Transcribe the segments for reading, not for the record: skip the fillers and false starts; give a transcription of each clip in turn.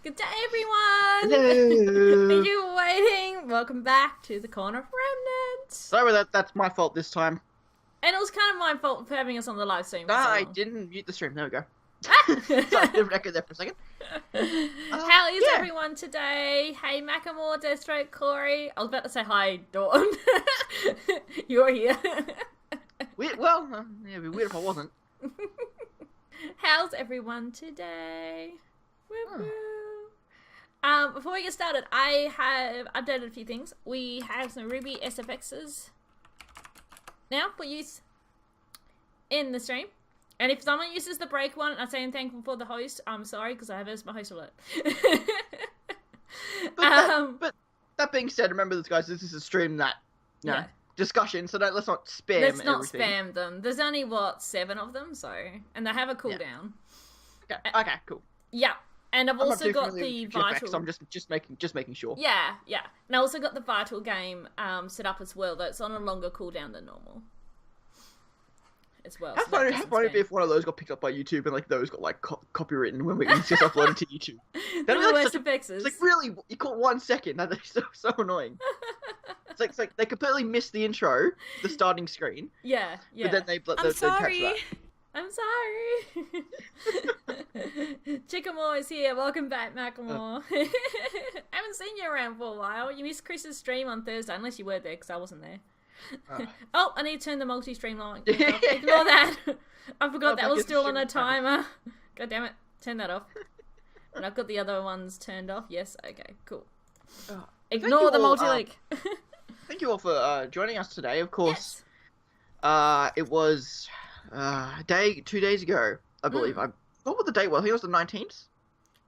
Good day, everyone! Hello. Are you waiting? Welcome back to the corner of Remnant. Sorry, that's my fault this time. And it was kind of my fault for having us on the live stream. No, so I long. didn't mute the stream. There we go. Ah! Sorry, different echo there for a second. How is yeah. everyone today? Hey, Macklemore, Deathstroke, Corey. I was about to say hi, Dawn. You're here. It'd be weird if I wasn't. How's everyone today? Woo woo. Before we get started, I have updated a few things. We have some RWBY SFXs now for use in the stream. And if someone uses the break one, I'm saying thankful for the host. I'm sorry, because I have it as my host alert. But that being said, remember this, guys, this is a stream that, yeah. discussion, so let's not spam Let's not everything. spam them. There's only, 7 of them, so... And they have a cooldown. Yeah. Okay, cool. Yeah. And I've I'm not also too got familiar the with GFX, vital... so I'm just making sure. Yeah. And I also got the vital game set up as well, though it's on a longer cooldown than normal. As well. How funny it'd be if one of those got picked up by YouTube and those got copywritten when it's just uploaded to YouTube. That'd be It's like really, you caught 1 second. That's so annoying. It's like they completely missed the intro, the starting screen. Yeah. But then they I'm sorry. catch that. I'm sorry. Chickamore is here. Welcome back, Macklemore. I haven't seen you around for a while. You missed Chris's stream on Thursday, unless you were there, because I wasn't there. Oh, I need to turn the multi-stream line. Ignore that. I forgot that was still on a timer. God damn it. Turn that off. And I've got the other ones turned off. Yes, okay, cool. Ignore the multi-link. Thank you all for joining us today. Of course, yes. It was 2 days ago, I believe. What was the date? Well, I think it was the 19th.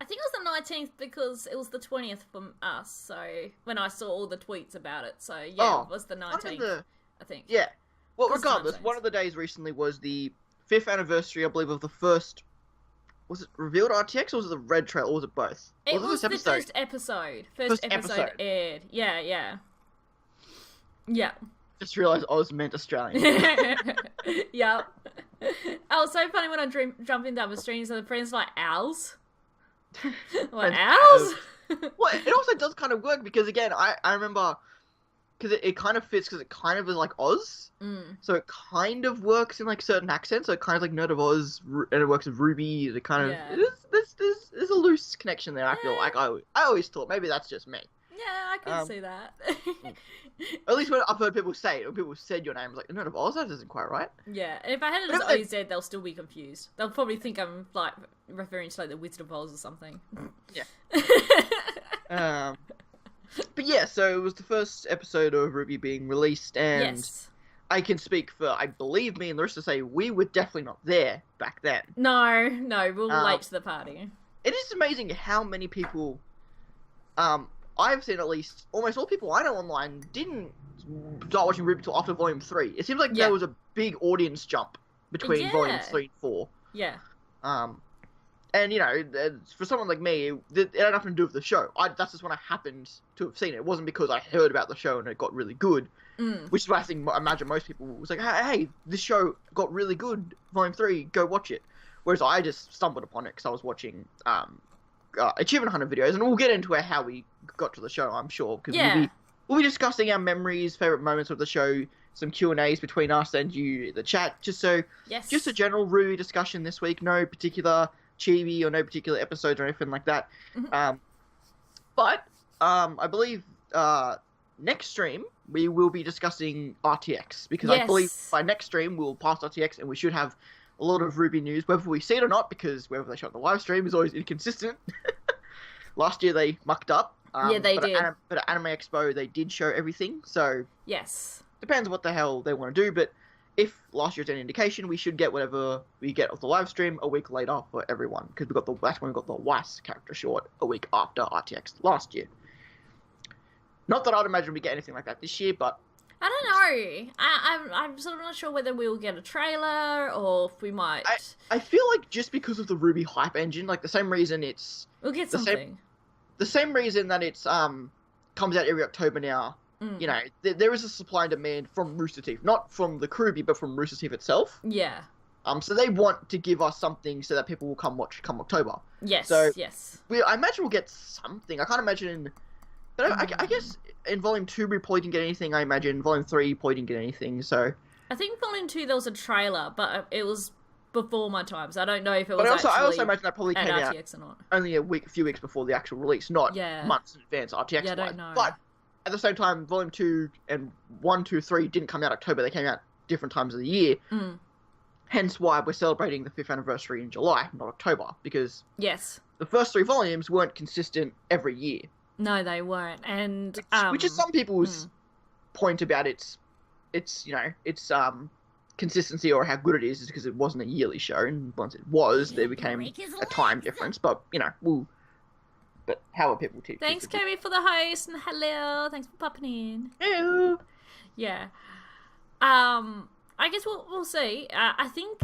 I think it was the 19th because it was the 20th from us, so when I saw all the tweets about it, so yeah, it was the 19th, I think. Yeah. Well, regardless, one of the days recently was the 5th anniversary, I believe, of the first... Was it revealed RTX or was it the Red Trail, or was it both? It was the first episode. First episode aired. Yeah. Just realised I was meant Australian. Yep. Oh, so funny when I jumped into other streams and the friends like, owls? What, owls? Well, it also does kind of work because, again, I remember... Because it kind of fits, because it kind of is like Oz. So it kind of works in certain accents. So it kind of like Nerd of Oz, and it works with RWBY. It kind of... Yeah. There's a loose connection there, I feel like. I always thought. Maybe that's just me. Yeah, I can see that. At least when I've heard people say it, when people said your name, I was like, Nerd of Oz? That isn't quite right. Yeah, and if I had it as OZ, they'll still be confused. They'll probably think I'm, referring to, the Wizard of Oz or something. Yeah. But yeah, so it was the first episode of RWBY being released, and yes. I can speak for, I believe me and Larissa say, we were definitely not there back then. No, we're late to the party. It is amazing how many people, I've seen at least, almost all people I know online didn't start watching RWBY until after Volume 3. It seems like there was a big audience jump between Volumes 3 and 4. Yeah. And, for someone like me, it had nothing to do with the show. That's just when I happened to have seen it. It wasn't because I heard about the show and it got really good. Which is why I imagine most people was like, hey, this show got really good, Volume 3, go watch it. Whereas I just stumbled upon it because I was watching Achievement Hunter videos. And we'll get into how we got to the show, I'm sure. Because we'll be discussing our memories, favourite moments of the show, some Q&As between us and you, the chat. Just a general RWBY discussion this week. No particular... chibi or no particular episodes or anything like that. But I believe next stream we will be discussing RTX, because I believe by next stream we'll pass RTX and we should have a lot of RWBY news, whether we see it or not, because whether they show it on the live stream is always inconsistent. Last year they mucked up. They did. But at Anime Expo they did show everything, so depends what the hell they want to do, but if last year's any indication, we should get whatever we get of the live stream a week later for everyone, because that's when we got the Weiss character short a week after RTX last year. Not that I'd imagine we get anything like that this year, but I don't know. I'm sort of not sure whether we'll get a trailer or if we might. I feel like just because of the RWBY hype engine, the same reason we'll get something. The same reason that it's comes out every October now. There is a supply and demand from Rooster Teeth, not from the RWBY, but from Rooster Teeth itself. Yeah. So they want to give us something so that people will come watch come October. Yes, So yes. I imagine we'll get something. I can't imagine, but I guess in Volume 2 we probably didn't get anything. I imagine Volume 3 probably didn't get anything. So I think Volume 2 there was a trailer, but it was before my time, so I don't know if it was I also imagine that probably at came RTX out or not. only a few weeks before the actual release, not months in advance RTX. Yeah, I don't know. But at the same time, Volume 2 and 1, 2, 3 didn't come out October. They came out different times of the year. Hence why we're celebrating the 5th anniversary in July, not October, because the first 3 volumes weren't consistent every year. No, they weren't, and which is some people's point about its consistency or how good it is because it wasn't a yearly show, and once it was, there became a time difference. But but how are people teaching? Thanks, Kobe, for the host, and hello, thanks for popping in. Hello. Yeah. I guess we'll see. I think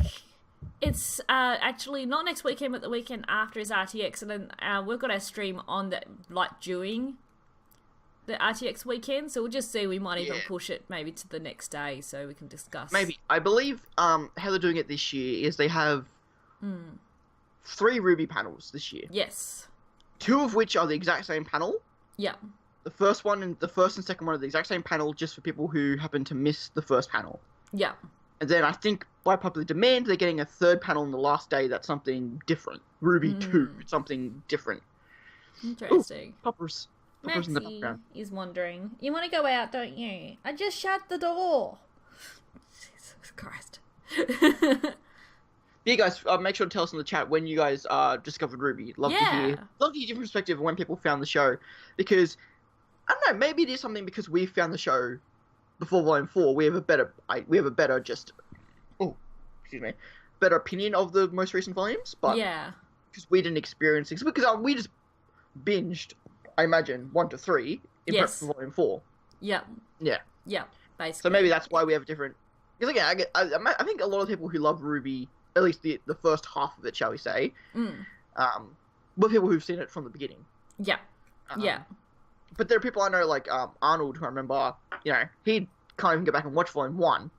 it's actually not next weekend, but the weekend after is RTX, and then we've got our stream on during the RTX weekend, so we'll just see. We might even push it maybe to the next day so we can discuss. Maybe. I believe how they're doing it this year is they have 3 RWBY panels this year. Yes. 2 of which are the exact same panel. Yeah. The first and second one are the exact same panel, just for people who happen to miss the first panel. Yeah. And then I think by popular demand, they're getting a 3rd panel on the last day that's something different. RWBY 2, something different. Interesting. Ooh, Poppers in the background. Is wondering, you want to go out, don't you? I just shut the door. Jesus Christ. Yeah, guys, make sure to tell us in the chat when you guys discovered RWBY. Love to hear different perspective of when people found the show, because I don't know, maybe it is something because we found the show before Volume 4. We have a better better opinion of the most recent volumes, but because we didn't experience it, because we just binged, I imagine, 1 to 3 in prep for Volume 4. Yeah. Basically. So maybe that's why we have a different. Because again, I think a lot of people who love RWBY, at least the first half of it, shall we say, were people who've seen it from the beginning. Yeah. But there are people I know, like Arnold, who I remember, he can't even go back and watch Volume 1.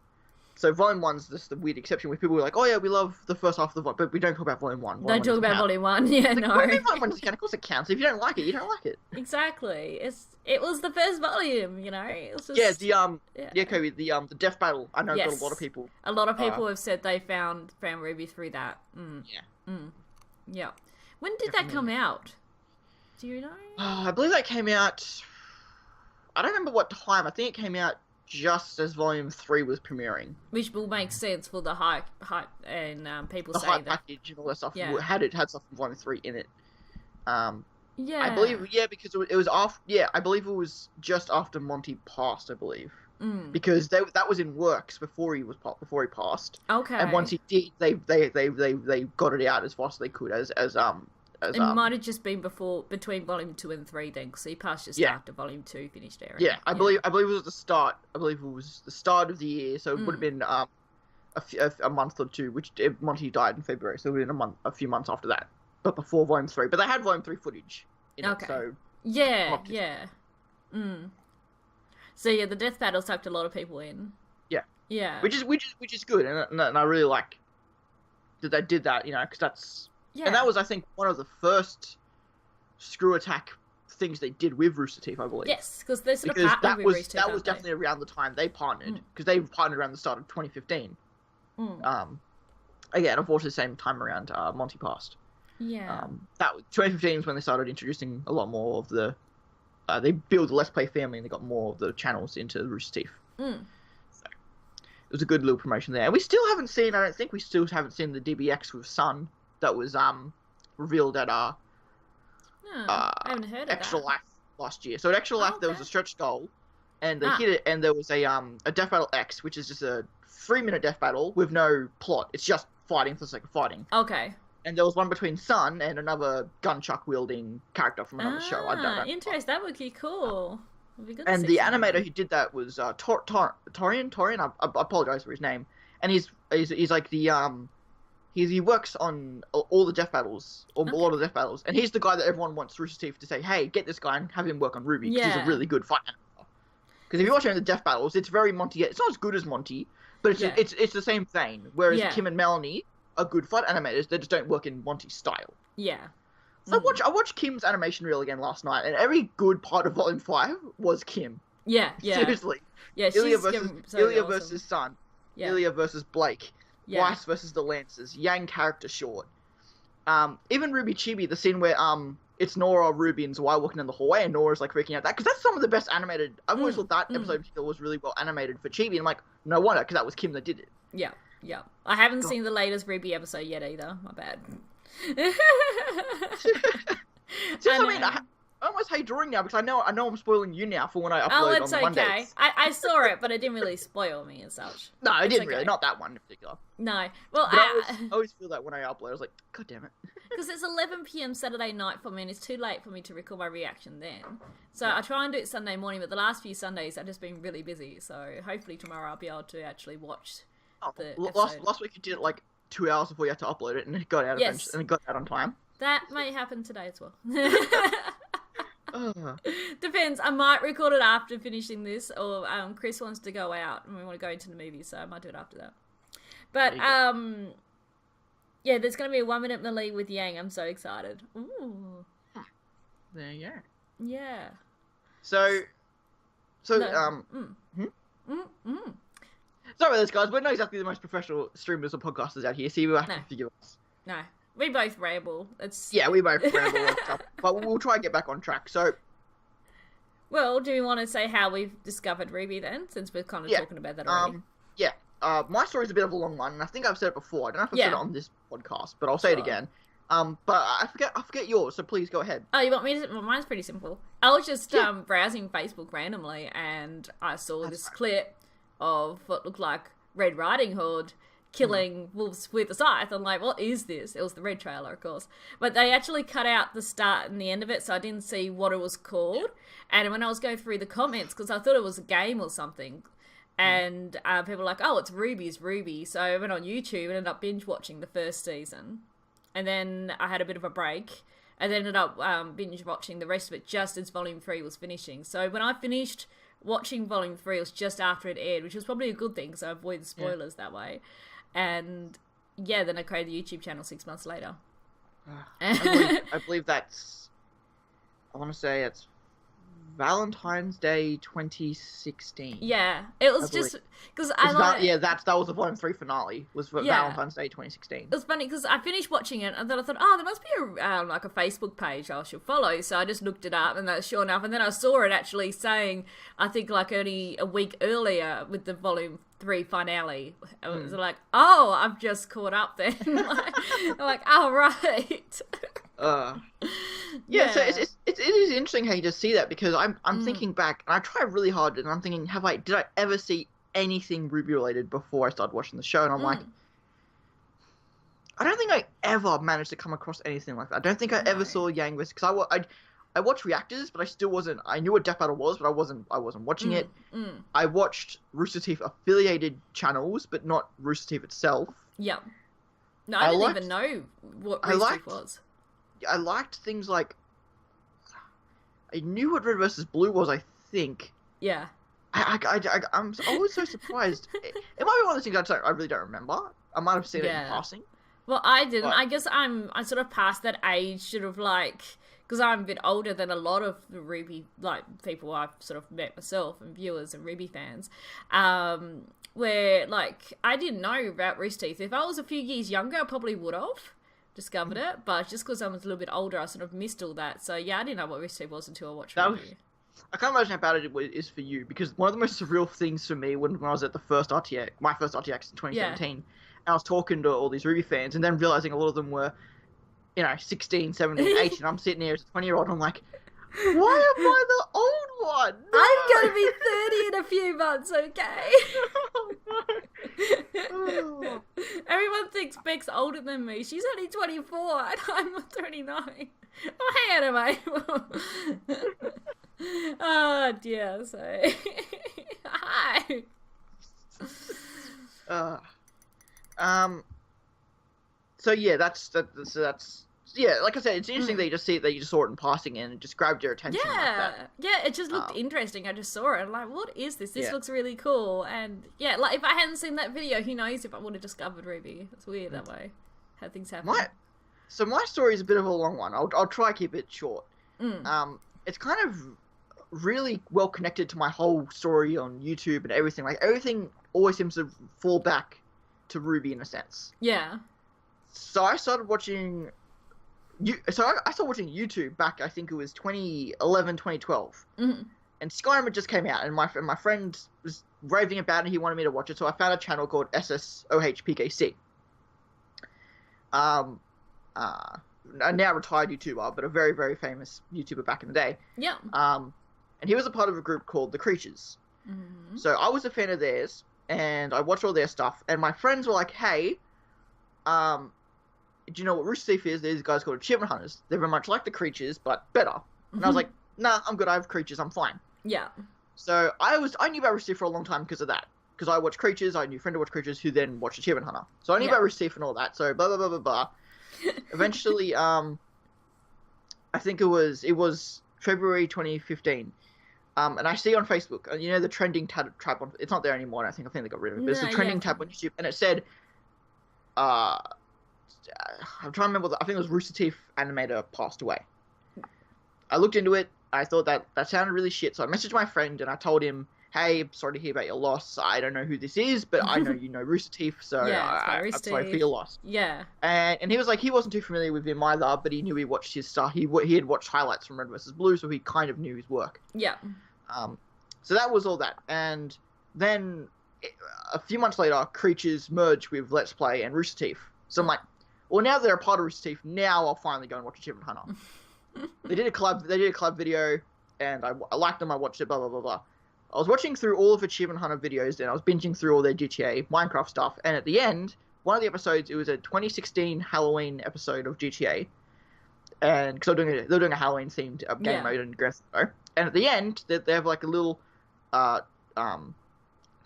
So Volume 1's just the weird exception where people were like, oh yeah, we love the first half of the volume, but we don't talk about Volume 1. Don't talk about Volume 1, yeah, no. Volume 1 doesn't count, of course it counts. If you don't like it, you don't like it. Exactly. It was the first volume, It was just, Kobe, the Death Battle. I know got a lot of people. A lot of people have said they found RWBY through that. Yeah. When did that come out? Do you know? I believe that came out. I don't remember what time. I think it came out just as Volume 3 was premiering. Which will make sense for the hype and people saying that. The hype package and all that stuff had stuff from Volume 3 in it. I believe, because it was after. Yeah, I believe it was just after Monty passed. I believe because that was in works before he passed. Okay. And once he did, they got it out as fast as they could it might have just been between Volume 2 and 3 then, because he passed just after Volume 2 finished airing. Yeah, I believe it was the start. I believe it was the start of the year, so it would have been a month or two. Which Monty died in February, so it would have been a few months after that, but before Volume 3. But they had Volume 3 footage in it, so yeah. So yeah, the Death Battle sucked a lot of people in. Yeah, which is good, and I really like that they did that, because that's. Yeah. And that was, I think, one of the first Screw Attack things they did with Rooster Teeth, I believe. Yes, because they're sort of partnered with Rooster Teeth. That was definitely around the time they partnered, because they partnered around the start of 2015. Again, unfortunately, the same time around Monty passed. Yeah. 2015 is when they started introducing a lot more of the. They built the Let's Play family, and they got more of the channels into Rooster Teeth. So it was a good little promotion there. And we still haven't seen. I don't think we still haven't seen the DBX with Sun. That was revealed at I haven't heard of Extra that. Life last year. So at Extra Life there was a stretch goal, and they hit it, and there was a Death Battle X, which is just a 3-minute death battle with no plot. It's just fighting for the sake of fighting. Okay. And there was one between Sun and another gunchuck wielding character from another show. I don't know. Interesting. That would be cool. It'd be good and the animator who did that was Torian. I apologize for his name. And he's like the He works on all the death battles, or a lot of the death battles, and he's the guy that everyone wants Rooster Teeth to say, hey, get this guy and have him work on RWBY, because he's a really good fight animator. Because if you watch any of the death battles, it's very Monty. It's not as good as Monty, but it's the same vein. Whereas Kim and Melanie are good fight animators, they just don't work in Monty's style. Yeah. So I watched Kim's animation reel again last night, and every good part of Volume 5 was Kim. Yeah. Seriously. Yeah, Ilya she's versus so Ilya awesome. versus Sun. Yeah. Ilya versus Blake. Yeah. Weiss versus the Lancers. Yang character short. Even RWBY Chibi, the scene where it's Nora, Ruby, and Zwei walking in the hallway, and Nora's like freaking out. That because that's some of the best animated. I've always thought that episode in particular was really well animated for Chibi. And I'm like, no wonder, because that was Kim that did it. Yeah. I haven't seen the latest RWBY episode yet either. My bad. I almost hate drawing now because I know I'm spoiling you now for when I upload oh, it's on okay. Mondays. I saw it, but it didn't really spoil me as such. No, it didn't okay. really. Not that one in particular. No. Well, but I always feel that when I upload, I was like, God damn it. Because it's 11 p.m. Saturday night for me, and it's too late for me to record my reaction then. So I try and do it Sunday morning, but the last few Sundays I've just been really busy. So hopefully tomorrow I'll be able to actually watch the episode. Last week you did it like 2 hours before you had to upload it, and it got out and it got out on time. That may happen today as well. Depends. I might record it after finishing this, or Chris wants to go out and we want to go into the movie, so I might do it after that. But yeah, there's going to be a 1 minute melee with Yang. I'm so excited. Ooh. There you go. Yeah. So sorry about this, guys. We're not exactly the most professional streamers or podcasters out here, so you have to forgive us. No. We both ramble. We both ramble and stuff, but we'll try and get back on track. So, well, do we want to say how we've discovered RWBY then, since we're kind of talking about that already? My story's a bit of a long one, and I think I've said it before. I don't know if I've said it on this podcast, but I'll say it again. But I forget yours, so please go ahead. Oh, you want me to? Well, mine's pretty simple. I was just browsing Facebook randomly, and I saw this clip of what looked like Red Riding Hood killing wolves with a scythe. I'm like, what is this? It was the red trailer, of course. But they actually cut out the start and the end of it, so I didn't see what it was called. And when I was going through the comments, because I thought it was a game or something, and people were like, oh, it's RWBY's RWBY. So I went on YouTube and ended up binge watching the first season. And then I had a bit of a break, and then ended up binge watching the rest of it just as Volume 3 was finishing. So when I finished watching Volume 3, it was just after it aired, which was probably a good thing, because I avoided spoilers that way. And then I created the YouTube channel 6 months later. I believe that's, I want to say it's Valentine's Day 2016. Yeah, it was just because that was the Volume 3 finale. Was for Valentine's Day 2016. It was funny because I finished watching it and then I thought, oh, there must be a Facebook page I should follow. So I just looked it up, and sure enough, and then I saw it actually saying, I think like only a week earlier with the Volume 3 finale. I was like, oh, I've just caught up then. I'm like, oh, right. So it is interesting how you just see that, because I'm thinking back, and I try really hard, and I'm thinking, did I ever see anything RWBY related before I started watching the show? And I'm like, I don't think I ever managed to come across anything like that. I don't think I ever saw Yang vs. Because I watched reactors, but I still wasn't. I knew what Death Battle was, but I wasn't watching it. I watched Rooster Teeth affiliated channels, but not Rooster Teeth itself. Yeah. No, I didn't even know what Rooster Teeth was. I liked things like, I knew what Red versus Blue was, I think. Yeah. I'm always so surprised. It might be one of those things I really don't remember. I might have seen it in passing. Well, I didn't. I guess I'm sort of past that age, sort of like, because I'm a bit older than a lot of the RWBY people I've sort of met myself, and viewers and RWBY fans. Where like I didn't know about Rooster Teeth. If I was a few years younger, I probably would have discovered it, but just because I was a little bit older, I sort of missed all that. So yeah, I didn't know what Rooster Teeth was until I watched RWBY. I can't imagine how bad it is for you, because one of the most surreal things for me when I was at my first RTX in 2017, and I was talking to all these RWBY fans, and then realizing a lot of them were, 16, 17, 18, I'm sitting here as a 20-year-old, and I'm like, why am I the old one? No! I'm gonna be 30 in a few months, okay? Oh. Everyone thinks Beck's older than me. She's only 24 and I'm 39. Oh, hey, anyway. Oh, dear. So, hi. So yeah, that's like I said, it's interesting that you just saw it in passing and it just grabbed your attention like that. Yeah, it just looked interesting. I just saw it and like, what is this? This looks really cool. And yeah, like if I hadn't seen that video, who knows if I would have discovered RWBY. It's weird that way how things happen. So my story is a bit of a long one. I'll try to keep it short. Mm. It's kind of really well connected to my whole story on YouTube and everything. Like, everything always seems to fall back to RWBY in a sense. Yeah. So I started watching... I started watching YouTube back, I think it was 2011, 2012. Mm-hmm. And Skyrim had just came out, and my friend was raving about it, and he wanted me to watch it, so I found a channel called SSOHPKC. A now retired YouTuber, but a very, very famous YouTuber back in the day. Yeah. And he was a part of a group called The Creatures. Mm-hmm. So I was a fan of theirs, and I watched all their stuff, and my friends were like, hey, do you know what Rooster Teeth is? These guys called Achievement Hunters. They're very much like The Creatures, but better. And I was like, nah, I'm good, I have Creatures, I'm fine. Yeah. So I knew about Rooster Teeth for a long time because of that. Because I watched Creatures, I knew a friend who watched Creatures who then watched Achievement Hunter. So I knew about Rooster Teeth and all that, so blah, blah, blah, blah, blah. Eventually, I think it was February 2015. And I see on Facebook, you know, the trending tab on, it's not there anymore, I think they got rid of it, but it's the trending tab on YouTube, and it said, I'm trying to remember, I think it was Rooster Teeth animator passed away. I looked into it, I thought that sounded really shit, so I messaged my friend, and I told him, hey, I'm sorry to hear about your loss, I don't know who this is, but I know you know Rooster Teeth, so I'm sorry for your loss. Yeah. And he was like, he wasn't too familiar with him either, but he knew he watched his stuff, he had watched highlights from Red vs. Blue, so he kind of knew his work. Yeah. So that was all that, and then a few months later, Creatures merged with Let's Play and Rooster Teeth, so I'm like, well, now they're a part of Rooster Teeth, now I'll finally go and watch Achievement Hunter. They did a collab video, and I liked them, I watched it, blah, blah, blah, blah. I was watching through all of Achievement Hunter videos, and I was binging through all their GTA, Minecraft stuff, and at the end, one of the episodes, it was a 2016 Halloween episode of GTA, and because they're doing a Halloween-themed game mode in Grand Theft Auto, and at the end, they have like a little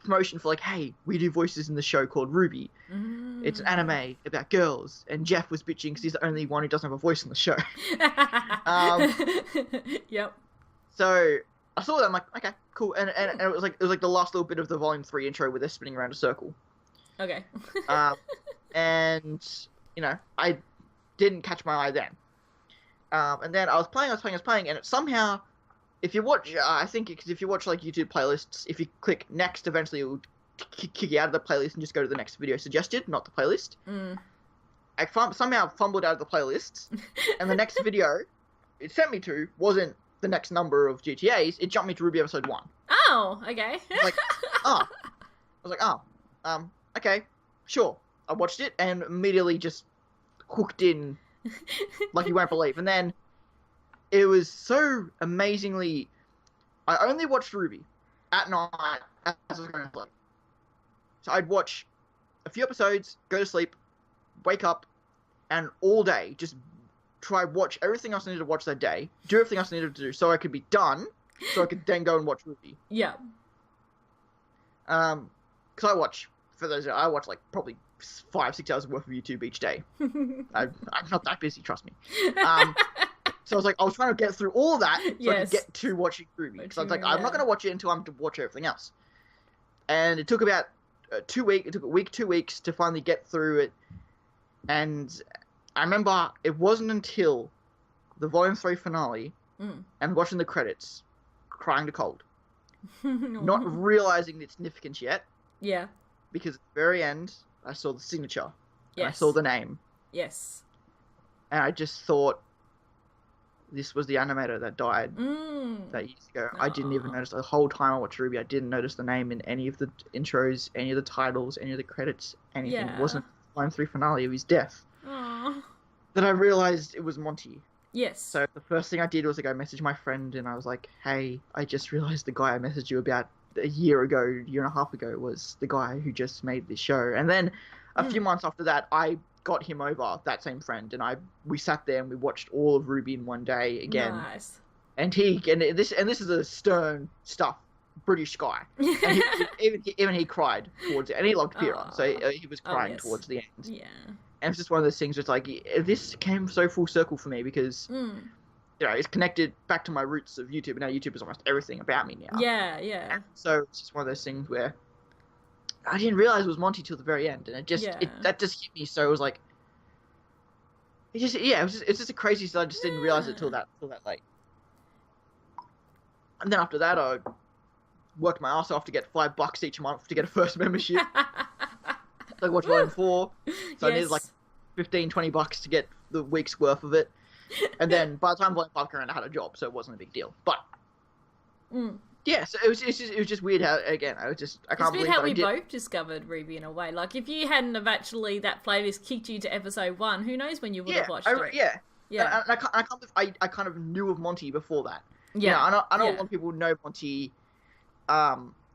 promotion for like, hey, we do voices in the show called RWBY. It's an anime about girls, and Jeff was bitching because he's the only one who doesn't have a voice in the show. Yep. So I saw that, I'm like, okay, cool, and it was like the last little bit of the Volume 3 intro where they're spinning around a circle. Okay. And you know, I didn't catch my eye then. And then I was playing, and it somehow, if you watch, I think if you watch like YouTube playlists, if you click next, eventually it will kick you out of the playlist and just go to the next video suggested, not the playlist. I somehow fumbled out of the playlists, and the next video it sent me to wasn't the next number of GTAs, it jumped me to RWBY episode 1. Oh, okay. I was like, okay, sure. I watched it and immediately just hooked in like you won't believe. And then it was so amazingly... I only watched RWBY at night as I was going to sleep. So I'd watch a few episodes, go to sleep, wake up, and all day just watch everything else I needed to watch that day, do everything else I needed to do so I could be done, so I could then go and watch RWBY. Yeah. Because I watch like probably 5-6 hours worth of YouTube each day. I'm not that busy, trust me. So I was trying to get through all that so I could get to watching RWBY. Because I was like, I'm not going to watch it until I'm to watch everything else. And it took about 2 weeks. It took a week, 2 weeks to finally get through it. And I remember it wasn't until the Volume 3 finale and watching the credits, crying to cold. Not realizing its significance yet. Yeah. Because at the very end, I saw the signature. Yes. And I saw the name. Yes. And I just thought, this was the animator that died that years ago. I didn't even notice. The whole time I watched RWBY, I didn't notice the name in any of the intros, any of the titles, any of the credits, anything. It wasn't the Volume 3 finale of his death. Aww. Then I realized it was Monty. Yes. So the first thing I did was I messaged my friend and I was like, hey, I just realized the guy I messaged you about a year and a half ago was the guy who just made this show. And then a few months after that, I got him over, that same friend, and we sat there and we watched all of RWBY in one day again. Nice. And this is a stern stuff British guy. And even he cried towards it, and he loved Kira, so he was crying towards the end. Yeah. And it's just one of those things where it's like, this came so full circle for me because, you know, it's connected back to my roots of YouTube, and now YouTube is almost everything about me now. Yeah, yeah. And so it's just one of those things where I didn't realize it was Monty till the very end, and that just hit me. So it was like, it's just a crazy stuff. I just didn't realize it till that late. And then after that, I worked my ass off to get $5 each month to get a first membership. So I watched Volume 4, so I needed like $15-20 to get the week's worth of it. And then by the time Volume 5 came around, I had a job, so it wasn't a big deal. But yeah, so it was just weird how, again, I can't believe it's weird how we both discovered RWBY in a way. Like, if you hadn't have actually, that playlist kicked you to episode 1, who knows when you would have watched it. Yeah. And I can't believe I kind of knew of Monty before that. Yeah, I know a lot of people know Monty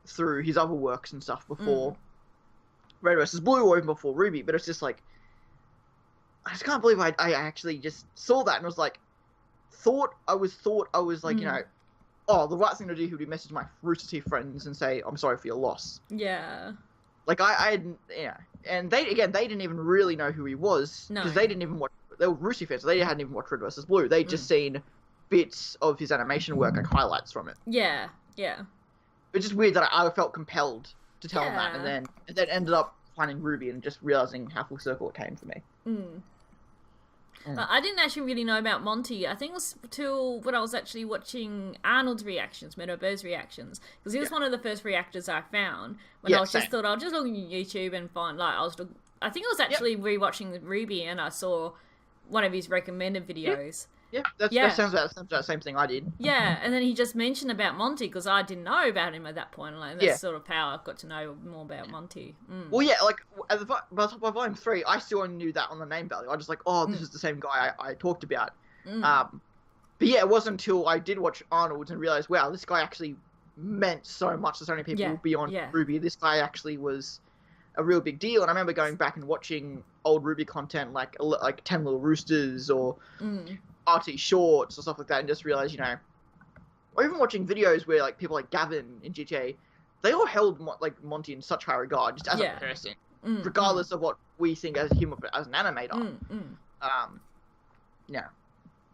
through his other works and stuff before Red vs. Blue or even before RWBY, but it's just like, I just can't believe I actually just saw that and was like, thought I was like, you know, oh, the right thing to do would be message my Rooster Teeth friends and say, I'm sorry for your loss. Yeah. Like, I and they didn't even really know who he was, because they didn't even watch, they were Rooster fans, so they hadn't even watched Red vs. Blue, they'd just seen bits of his animation work, like highlights from it. Yeah. It's just weird that I felt compelled to tell him that, and then ended up finding RWBY and just realizing how full circle it came for me. I didn't actually really know about Monty. I think it was till when I was actually watching Arnold's reactions, Meadowbird's reactions, because he was one of the first reactors I found when I was just thought I'll just look on YouTube and find, like, I think I was actually rewatching RWBY and I saw one of his recommended videos. That sounds about the same thing I did. Yeah, and then he just mentioned about Monty, because I didn't know about him at that point, and that's sort of how I got to know more about Monty. Well, yeah, like, by Volume 3, I still only knew that on the name value. I was just like, oh, this is the same guy I talked about. But yeah, it wasn't until I did watch Arnold's and realized, wow, this guy actually meant so much to so many people beyond RWBY. This guy actually was a real big deal. And I remember going back and watching old RWBY content, like 10 Little Roosters or RT Shorts or stuff like that, and just realize, you know, or even watching videos where, like, people like Gavin in GTA, they all held Monty in such high regard, just as a person, regardless of what we think as him as an animator.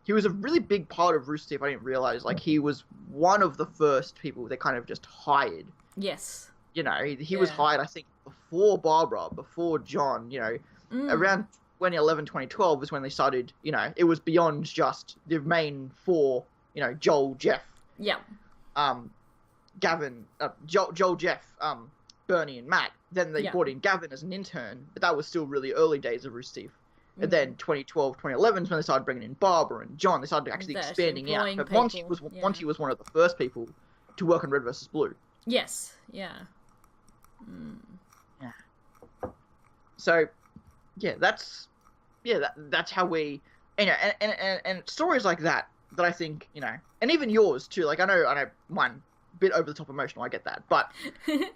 He was a really big part of Rooster Teeth. I didn't realize, like, he was one of the first people they kind of just hired. Yes. You know, he was hired, I think, before Barbara, before John, you know, around 2011, 2012 was when they started, you know, it was beyond just the main four, you know, Joel, Jeff. Gavin, Joel, Jeff, Bernie, and Matt. Then they brought in Gavin as an intern, but that was still really early days of Rooster Teeth. And then 2012, 2011 is when they started bringing in Barbara and John. They started actually expanding out. But Monty was one of the first people to work on Red vs. Blue. Yes, yeah. So, that's how we, you know, and stories like that I think, you know, and even yours too. Like, I know mine a bit over the top emotional. I get that, but you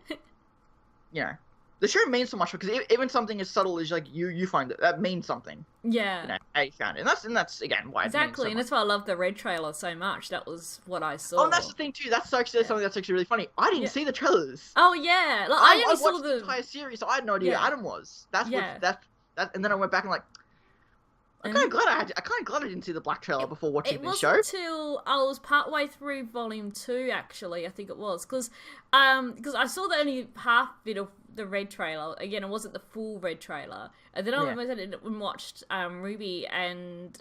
know, the show means so much because even something as subtle as, like, you find that means something. Yeah. You know, you found it, and that's again why exactly, it means so and much. that's why I love the Red trailer so much. That was what I saw. Oh, and that's the thing too. That's actually something that's actually really funny. I didn't see the trailers. Oh yeah, like, I only saw the entire series, so I had no idea who Adam was. That's what and then I went back and, like, I'm kind of glad I didn't see the black trailer before watching this show. It wasn't until I was partway through Volume 2, actually, I think it was, because I saw the only half bit of the Red trailer. Again, it wasn't the full Red trailer. And then I went and watched RWBY and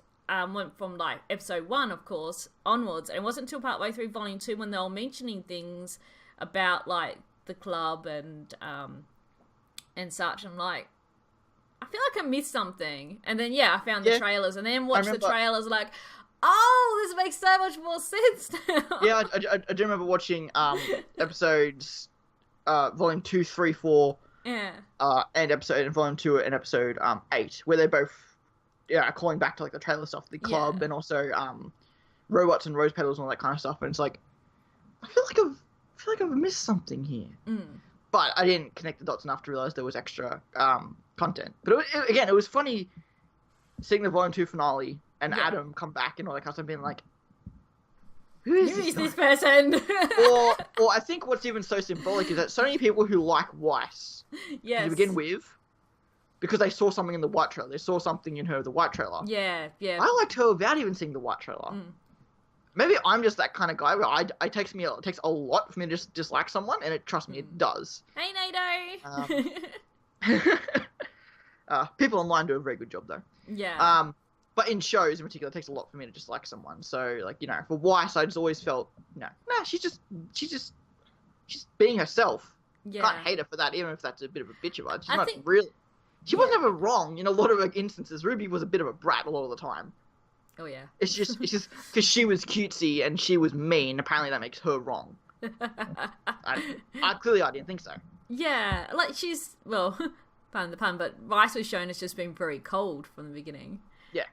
went from, like, episode 1, of course, onwards. And it wasn't until partway through Volume 2 when they were mentioning things about, like, the club and such. I'm like, I feel like I missed something. And then, I found the trailers and then watched the trailers like, oh, this makes so much more sense now. Yeah, I do remember watching episodes Volume 2, 3, 4 and Volume 2 and episode 8, where they both calling back to, like, the trailer stuff, the club and also robots and rose petals and all that kind of stuff. And it's like, I feel like I've missed something here. But I didn't connect the dots enough to realize there was extra content. But it was funny seeing the Volume 2 finale and Adam come back and all that kind of stuff, being like, who is this person? or I think what's even so symbolic is that so many people who like Weiss to begin with, because they saw something in the White trailer, they saw something in her, the White trailer. Yeah. I liked her without even seeing the White trailer. Maybe I'm just that kind of guy where it takes a lot for me to just dislike someone, and trust me, it does. Hey, Nato! People online do a very good job, though. Yeah. but in shows in particular, it takes a lot for me to dislike someone. So, like, you know, for Weiss, I just always felt, you know, nah, she's being herself. Yeah. Can't hate her for that, even if that's a bit of a bitch about it. She's not really. She wasn't ever wrong in a lot of like, instances. RWBY was a bit of a brat a lot of the time. Oh yeah. It's just because she was cutesy and she was mean. Apparently, that makes her wrong. Clearly, I didn't think so. Yeah, like she's pardon the pun, but Weiss was shown as just being very cold from the beginning. Yeah.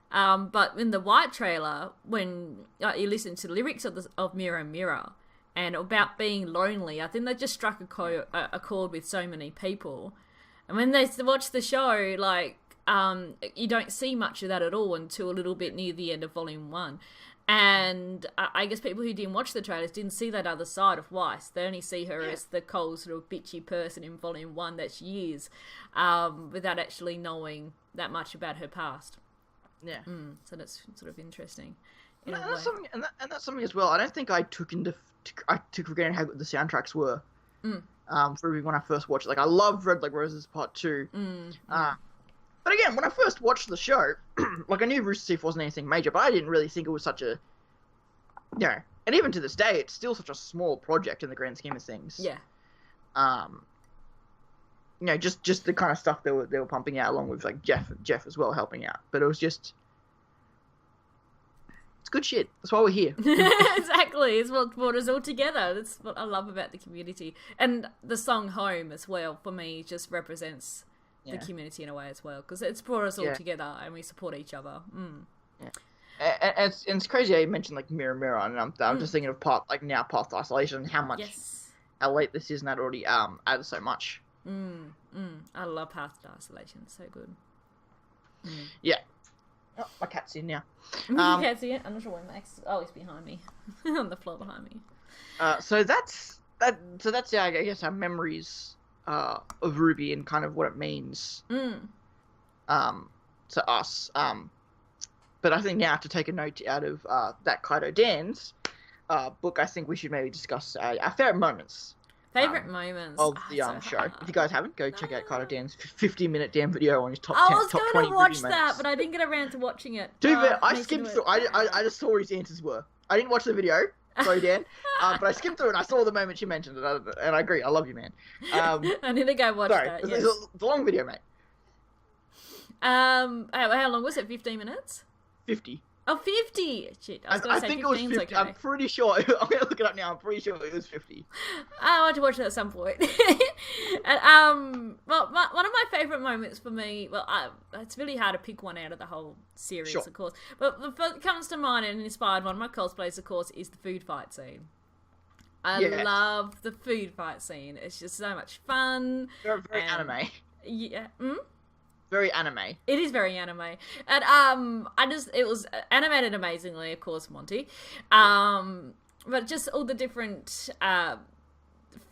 But in the White trailer, when you listen to the lyrics of Mirror Mirror and about being lonely, I think they just struck a chord with so many people. And when they watch the show, like, you don't see much of that at all until a little bit near the end of Volume 1. And I guess people who didn't watch the trailers didn't see that other side of Weiss. They only see her as the cold, sort of bitchy person in Volume 1 that she is, without actually knowing that much about her past. Yeah. So that's sort of interesting. And that's something as well. I don't think I took for granted how good the soundtracks were. For RWBY when I first watched it. Like, I love Red Like Roses Part 2. But again, when I first watched the show, like, I knew Rooster Teeth wasn't anything major, but I didn't really think it was such a, you know, and even to this day, it's still such a small project in the grand scheme of things. Yeah. You know, just the kind of stuff they were pumping out, along with like Jeff as well helping out. But it was just, it's good shit. That's why we're here. Exactly. It's what brought us all together. That's what I love about the community. And the song Home as well, for me, just represents the community in a way as well. Because it's brought us all together and we support each other. Yeah. And it's crazy how you mentioned like Mirror Mirror, and I'm just thinking of Path to Isolation and how much, how late this is, and that already added so much. I love Path to Isolation. It's so good. Yeah. Oh, my cat's in now. You can't see it? I'm not sure where Max. Oh, he's behind me. On the floor behind me. So that's I guess our memories of RWBY and kind of what it means to us. But I think now, to take a note out of that Kaido Dan's book, I think we should maybe discuss our favourite moments. Favorite moments of the show. If you guys haven't, go check out Kaido Dan's 50-minute damn video on his top 10, I was top going 20 to watch RWBY that, moments. but I didn't get around to watching it. Dude, I skimmed through. I just saw what his answers were. I didn't watch the video. Sorry, Dan. But I skimmed through and I saw the moment you mentioned it, and I agree. I love you, man. I need to go watch that. Yes. It's a long video, mate. How long was it? 15 minutes? 50. Oh, 50! Shit, I was going to say 15's 50. Okay. I'm pretty sure. I'm going to look it up now. I'm pretty sure it was 50. I want to watch it at some point. And, well, one of my favourite moments for me, it's really hard to pick one out of the whole series, of course. But the first that comes to mind and inspired one of my cosplays, of course, is the food fight scene. I love the food fight scene. It's just so much fun. Very anime. Yeah. Very anime. It is very anime. And it was animated amazingly, of course, Monty. But just all the different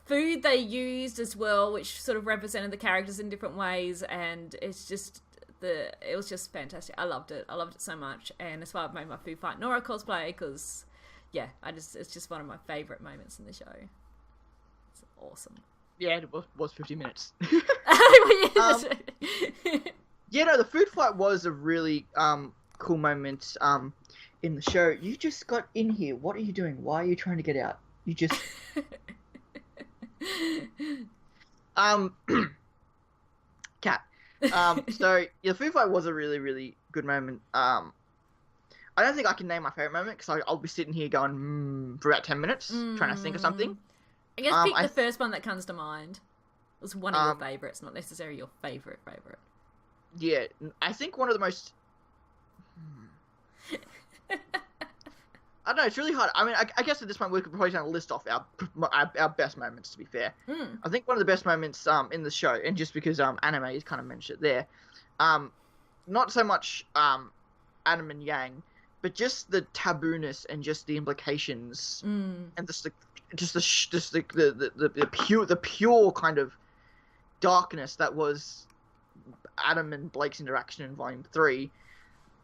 food they used as well, which sort of represented the characters in different ways, and it was just fantastic. I loved it so much, and that's why I've made my Food Fight Nora cosplay, because it's just one of my favourite moments in the show. It's awesome. Yeah, it was 50 minutes. Yeah, no, the food fight was a really cool moment in the show. You just got in here. What are you doing? Why are you trying to get out? You just... Cat. So, the food fight was a really, really good moment. I don't think I can name my favourite moment, because I'll be sitting here going, for about 10 minutes, trying to think of something. I guess pick the first one that comes to mind. It was one of your favourites, not necessarily your favourite. Yeah, I think one of the most... I don't know, it's really hard. I mean, I guess at this point we could probably kind of list off our best moments, to be fair. I think one of the best moments in the show, and just because anime is kind of mentioned there, not so much Adam and Yang, but just the tabooness and just the implications, and the pure kind of darkness that was Adam and Blake's interaction in Volume 3.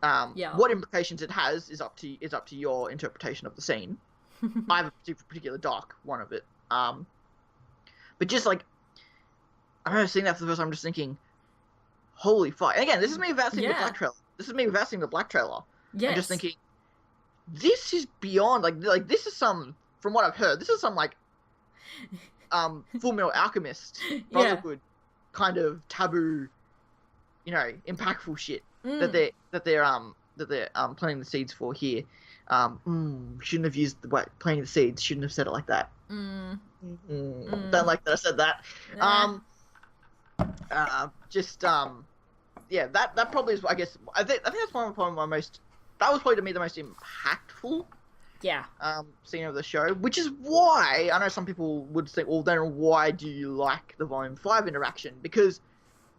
What implications it has is up to your interpretation of the scene. I have a particular dark one of it. But just like, I remember seeing that for the first time, just thinking, holy fuck. And again, this is me vouching the Black trailer. this is me without seeing the Black trailer. Yes. And just thinking, this is beyond, like this is some, from what I've heard, this is some, like, Full Metal Alchemist Brotherhood kind of taboo, you know, impactful shit that they're planting the seeds for here. Shouldn't have used the word planting the seeds. Shouldn't have said it like that. Don't like that I said that. Yeah. That probably is. I guess I think that's probably my most. That was probably to me the most impactful. Yeah. Scene of the show, which is why I know some people would think, well, then why do you like the Volume 5 interaction? Because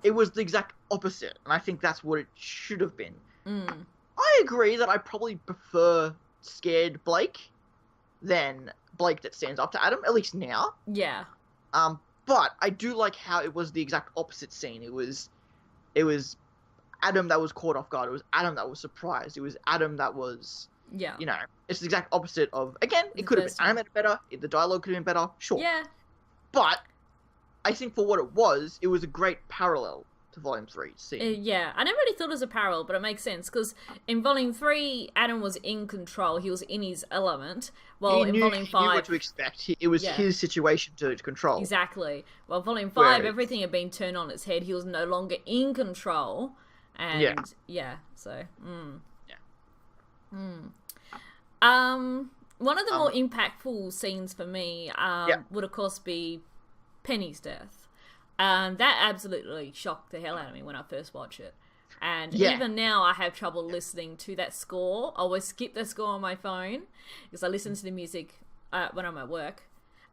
it was the exact opposite, and I think that's what it should have been. I agree that I probably prefer scared Blake than Blake that stands up to Adam, at least now. Yeah. But I do like how it was the exact opposite scene. It was Adam that was caught off guard. It was Adam that was surprised. It was Adam that was, yeah, you know, it's the exact opposite of, again, it could have been animated better, the dialogue could have been better, sure. Yeah. But I think for what it was a great parallel to Volume 3 scene. Yeah, I never really thought it was a parallel, but it makes sense, because in Volume 3, Adam was in control, he was in his element, while in Volume 5... He knew what to expect, it was his situation to control. Exactly. Well, Volume 5, everything had been turned on its head, he was no longer in control, and, so, one of the more impactful scenes for me would, of course, be Penny's death. That absolutely shocked the hell out of me when I first watched it. And even now, I have trouble listening to that score. I always skip the score on my phone because I listen to the music when I'm at work.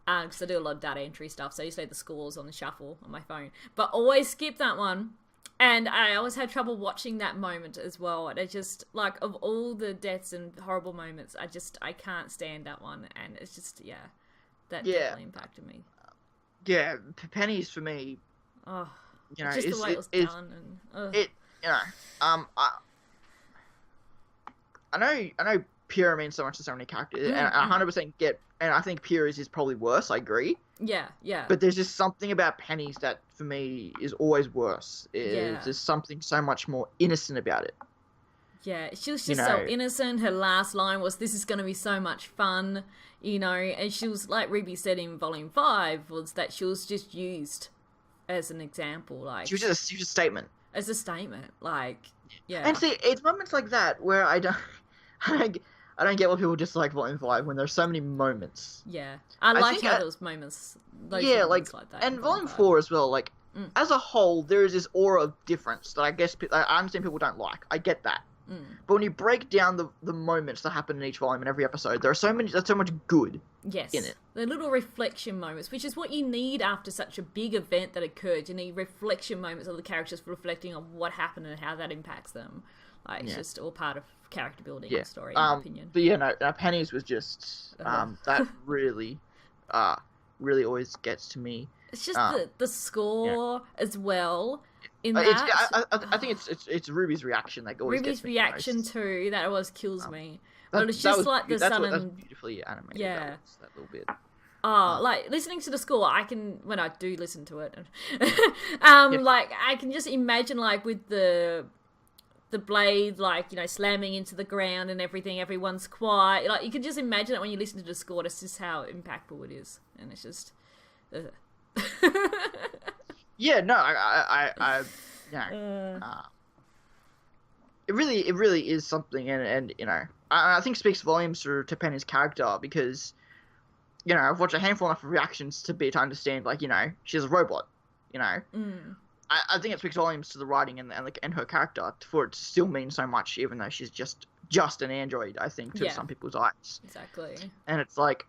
Because I do a lot of data entry stuff, so I used to leave the scores on the shuffle on my phone. But always skip that one. And I always had trouble watching that moment as well. And I just, like, of all the deaths and horrible moments, I can't stand that one. And it's just, that definitely impacted me. Yeah, Penny's for me. Oh, you know, just the way it was done, and it, you know, I know Pyrrha means so much to so many characters, and I 100% get, and I think Pyrrha's is probably worse. I agree. Yeah. But there's just something about Penny's that for me is always worse. There's something so much more innocent about it. Yeah, she was just so innocent. Her last line was, "This is going to be so much fun," you know, and she was, like RWBY said in Volume 5, was that she was just used as an example, like... She was just a statement. As a statement, like, yeah. And see, it's moments like that where I don't get why people dislike Volume 5 when there's so many moments. Yeah. I like how those moments, like that. And Volume 4 as well, like, as a whole, there is this aura of difference that I guess, I understand people don't like. I get that. But when you break down the moments that happen in each volume and every episode, there's so much good in it. The little reflection moments, which is what you need after such a big event that occurred. You need reflection moments of the characters reflecting on what happened and how that impacts them. Like, it's just all part of character building and story, in my opinion. But Penny's was just, that really always gets to me. It's just the score as well. In that, I think it's RWBY's reaction that always gets me. RWBY's reaction too, that always kills me. But it's just like the sun and... That's beautifully animated. Yeah. That little bit. Like, listening to the score, I can... When I do listen to it... like, I can just imagine, like, with the blade, like, you know, slamming into the ground and everything, everyone's quiet. Like, you can just imagine it when you listen to the score. That's just how impactful it is. And it's just... Yeah, no, it really is something, and you know, I think speaks volumes to Penny's character because, you know, I've watched a handful enough of reactions to understand, like, you know, she's a robot, you know. I think it speaks volumes to the writing and her character for it to still mean so much, even though she's just an android, I think, to some people's eyes. Exactly. And it's like,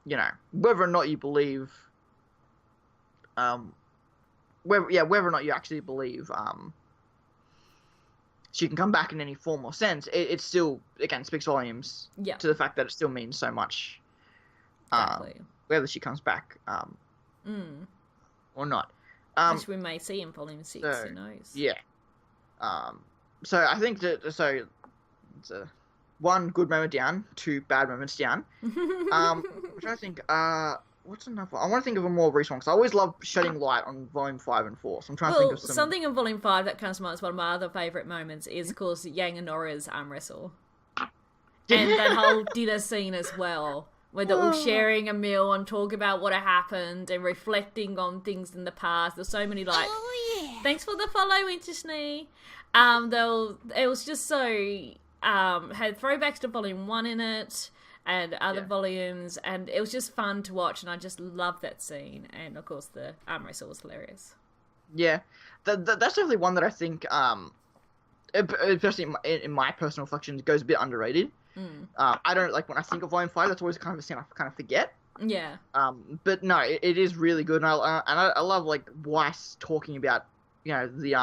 you know, whether or not you believe, whether or not you actually believe she can come back in any form or sense, it still, again, speaks volumes to the fact that it still means so much, whether she comes back or not. Which we may see in Volume 6, who knows? Yeah. So I think that, it's one good moment down, two bad moments down. I'm trying to think, what's another? I want to think of a more recent one because I always love shedding light on volume 5 and 4. So I'm trying to think of some. Something in volume 5 that comes to mind as one of my other favourite moments is, of course, Yang and Nora's arm wrestle. And that whole dinner scene as well, where they're all sharing a meal and talk about what had happened and reflecting on things in the past. There's so many, like, thanks for the follow, Wintersnee. It was just so, had throwbacks to volume 1 in it, and other volumes, and it was just fun to watch, and I just loved that scene. And, of course, the arm wrestle was hilarious. Yeah, that's definitely one that I think, especially in my personal reflections, goes a bit underrated. I don't, like, when I think of volume 5, that's always kind of a scene I kind of forget. Yeah. But no, it is really good, and I love, like, Weiss talking about, you know, the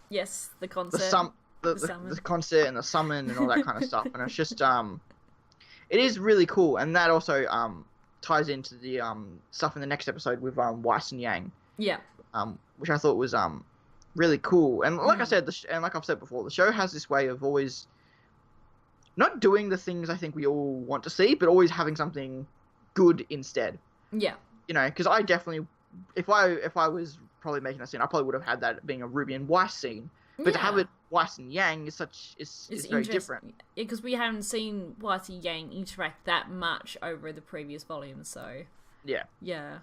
Yes, the concert. The concert and the summon and all that kind of stuff, and it's just, it is really cool, and that also, ties into the, stuff in the next episode with, Weiss and Yang. Yeah. Which I thought was, really cool, and like I said, and like I've said before, the show has this way of always not doing the things I think we all want to see, but always having something good instead. Yeah. You know, because I definitely, if I was probably making a scene, I probably would have had that being a Ruby and Weiss scene. But to have it Weiss and Yang is very different. Yeah, because we haven't seen Weiss and Yang interact that much over the previous volumes, so... Yeah. Yeah.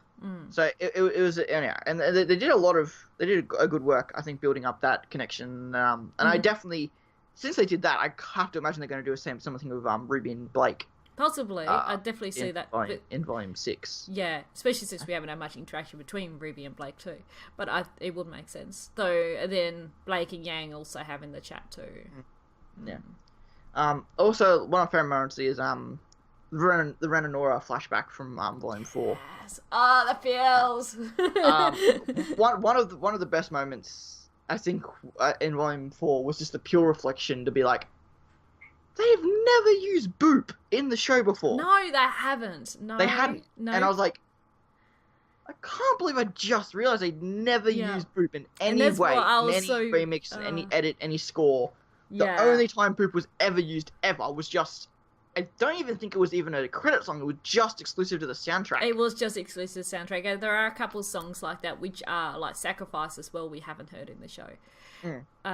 So it was, yeah, and they did a good work, I think, building up that connection. And I definitely... Since they did that, I have to imagine they're going to do a similar thing with Ruby and Blake. Possibly. I definitely see that. In volume 6. Yeah, especially since we haven't had much interaction between Ruby and Blake too. But it would make sense. Though, then Blake and Yang also having the chat too. Yeah. Also, one of my favorite moments is the Ren and Nora flashback from volume 4. Yes. Oh, the feels! one of the best moments, I think, in volume 4 was just the pure reflection to be like, they've never used boop in the show before. No, they haven't. No, they hadn't. No. And I was like, I can't believe I just realized they'd never used boop in any way, in any remix, any edit, any score. The only time boop was ever used was just, I don't even think it was even a credit song. It was just exclusive to the soundtrack. It was just exclusive to the soundtrack. There are a couple of songs like that, which are like Sacrifice as well, we haven't heard in the show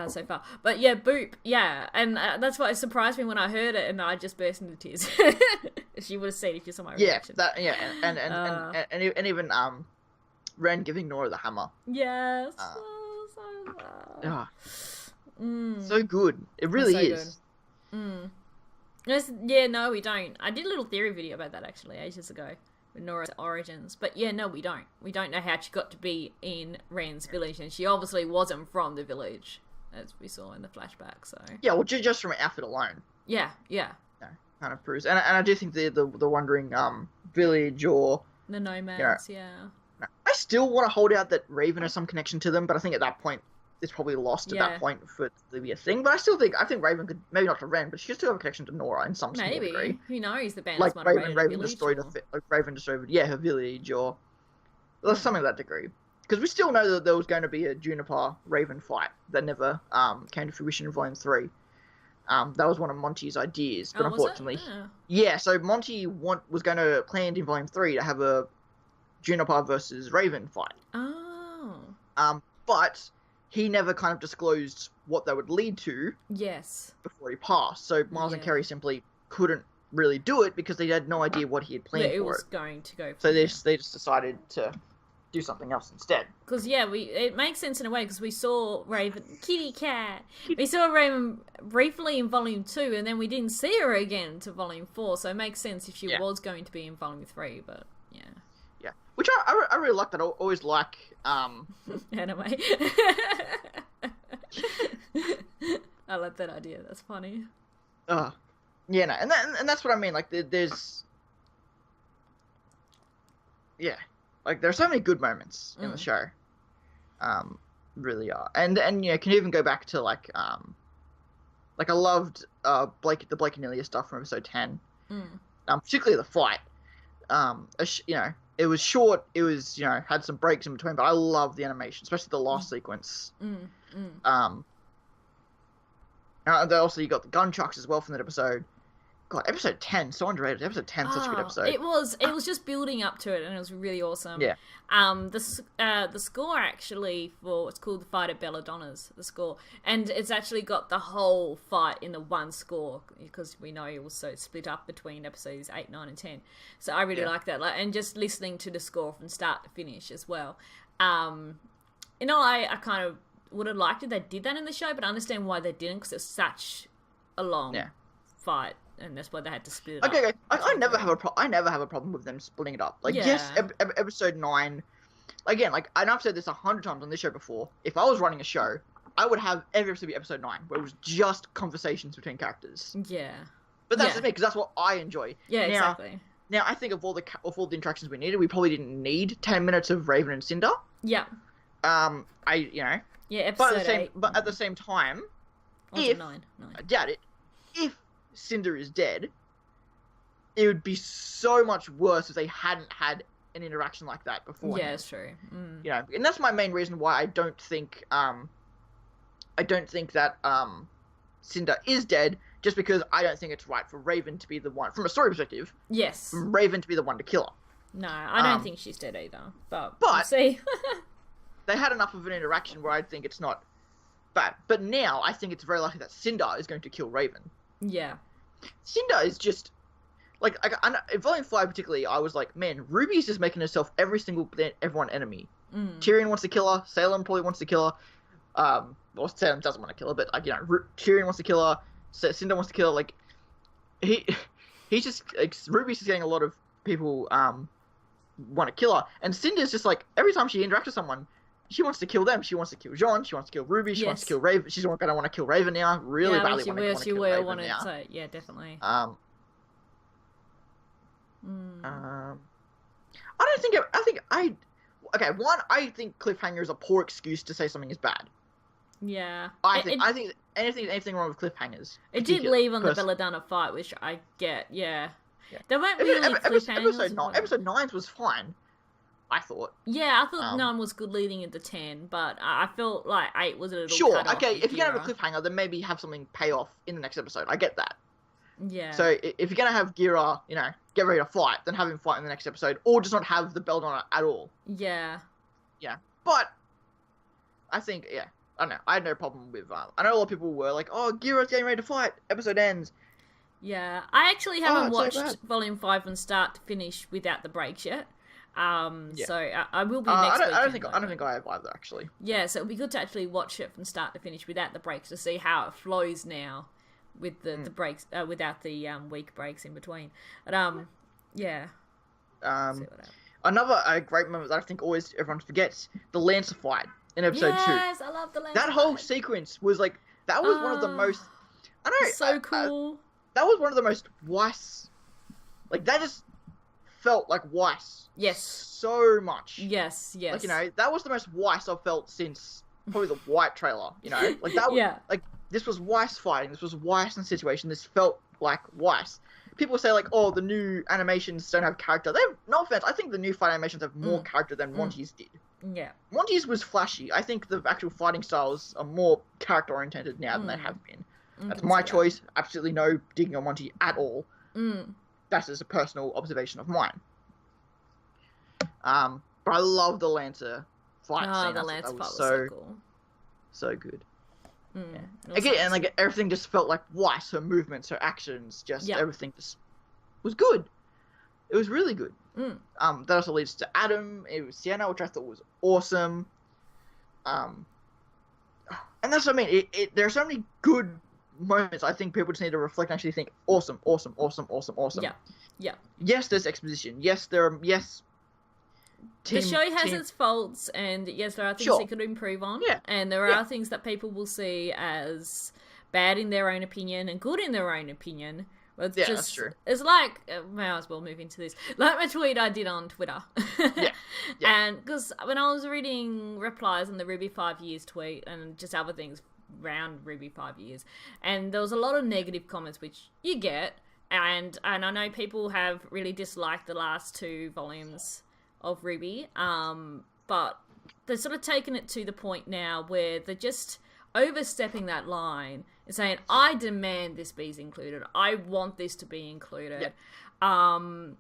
so far. But yeah, boop, yeah. And that's what surprised me when I heard it, and I just burst into tears. As you would have seen if you saw my reaction. And even Ren giving Nora the hammer. Yes. So good. It really is. Yeah, no, we don't. I did a little theory video about that actually ages ago with Nora's origins. But yeah, no, we don't. We don't know how she got to be in Ren's village, and she obviously wasn't from the village, as we saw in the flashback. So yeah, well, just from her outfit alone. Yeah. Kind of proves, and I do think the wandering village or the nomads, I still want to hold out that Raven has some connection to them, but I think at that point it's probably lost at that point for it to be a thing. But I think Raven could, maybe not to Ren, but she could still have a connection to Nora in some small degree. Who knows? The band like Raven destroyed her village, or something of that degree. Because we still know that there was going to be a Juniper Raven fight that never came to fruition in Volume 3. That was one of Monty's ideas, but unfortunately, so Monty was going to plan in Volume 3 to have a Juniper versus Raven fight. But he never kind of disclosed what that would lead to. Yes. Before he passed, so Miles and Kerry simply couldn't really do it because they had no idea what he had planned for it. It was going to go. So they just decided to do something else instead. Because it makes sense in a way because we saw Raven, kitty cat. We saw Raven briefly in Volume 2, and then we didn't see her again to Volume 4. So it makes sense if she was going to be in Volume 3. But yeah. Which I really like that. I always like anime. I like that idea. That's funny. And that's what I mean. Like there's like there's so many good moments in the show. Really are, and can even go back to like I loved the Blake and Nelia stuff from episode 10. Particularly the fight. It was short, it was, had some breaks in between, but I love the animation, especially the last sequence. Also, you got the gun chucks as well from that episode. God, episode 10, so underrated. Episode 10, such a good episode. It was just building up to it, and it was really awesome. Yeah. The score actually it's called The Fight at Belladonna's, the score, and it's actually got the whole fight in the one score, because we know it was so split up between episodes 8, 9, and 10. So I really like that, and just listening to the score from start to finish as well. I kind of would have liked it they did that in the show, but I understand why they didn't, because it's such a long fight, and that's why they had to split it up. Okay. I never have a problem with them splitting it up. Like, yes, episode 9. Again, like, and I've said this 100 times on this show before. If I was running a show, I would have every episode be episode 9, where it was just conversations between characters. Yeah. But that's just me, because that's what I enjoy. Yeah, exactly. Now, I think of all the interactions we needed, we probably didn't need 10 minutes of Raven and Cinder. Yeah. Yeah, episode 8. But at the same time, Nine. I doubt it, if Cinder is dead, it would be so much worse if they hadn't had an interaction like that before. Yeah, it's true. You know, and that's my main reason why I don't think that Cinder is dead, just because I don't think it's right for Raven to be the one, from a story perspective. Yes. From Raven to be the one to kill her. No, I don't think she's dead either. But we'll see. They had enough of an interaction where I think it's not bad. But now I think it's very likely that Cinder is going to kill Raven. Yeah. Cinder is just like in Volume 5 particularly, I was like, man, Ruby's just making herself everyone enemy. Tyrion wants to kill her. Salem probably wants to kill her. Well, Salem doesn't want to kill her, but Tyrion wants to kill her. Cinder wants to kill her. Like he's just like, Ruby's just getting a lot of people want to kill her, and Cinder's just like, every time she interacts with someone, she wants to kill them. She wants to kill Jean. She wants to kill Ruby. She wants to kill Raven. She's going to want to kill Raven now. Really badly want to kill Raven now. So, yeah, definitely. I don't think. I think cliffhanger is a poor excuse to say something is bad. Yeah. I think anything wrong with cliffhangers. It did leave on the Belladonna fight, which I get. Yeah. They weren't really cliffhangers. Episode 9 was fine, I thought. Yeah, I thought 9 was good leading into 10, but I felt like 8 was a little Sure, okay, if you're going to have a cliffhanger, then maybe have something pay off in the next episode. I get that. Yeah. So if you're going to have Gira, get ready to fight, then have him fight in the next episode, or just not have the Belladonna at all. Yeah. Yeah. But I think, I don't know. I had no problem with... I know a lot of people were like, oh, Gira's getting ready to fight. Episode ends. Yeah. I actually haven't watched Volume 5 from start to finish without the breaks yet. So I will be next week. I don't think I have either, actually. Yeah, so it'll be good to actually watch it from start to finish without the breaks to see how it flows now with the breaks, without the week breaks in between. But yeah. Another great moment that I think always everyone forgets, the Lancer fight in episode 2. Yes, I love the Lancer That whole sequence was like, that was one of the most... I don't know. So cool. That was one of the most Weiss... Like, that just felt like Weiss. Yes. So much. Yes. Like, that was the most Weiss I've felt since probably the White trailer, Like, that was... Like, this was Weiss fighting. This was Weiss in a situation. This felt like Weiss. People say, like, oh, the new animations don't have character. They have, no offense, I think the new fight animations have more character than Monty's did. Yeah. Monty's was flashy. I think the actual fighting styles are more character-oriented now than they have been. That's my choice. Absolutely no digging on Monty at all. That's just a personal observation of mine. But I love the Lancer fight scene. The Lancer fight was so cool. So good. Again, and like everything just felt like Weiss. Her movements, her actions, everything just was good. It was really good. That also leads to Adam. It was Sienna, which I thought was awesome. And that's what I mean. There are so many good moments. I think people just need to reflect and actually think, awesome. Yeah. Yes, there's exposition. Yes, there are. Yes. The show has its faults, and yes, there are things it could improve on. Yeah. And there are things that people will see as bad in their own opinion and good in their own opinion. It's just, that's true. It's like, may as well move into this. Like my tweet I did on Twitter. Yeah. And because when I was reading replies on the RWBY 5 years tweet and just other things around RWBY 5 years, and there was a lot of negative comments, which you get, and I know people have really disliked the last 2 volumes of RWBY, but they're sort of taken it to the point now where they're just... overstepping that line and saying, I demand this be included. I want this to be included. Yep.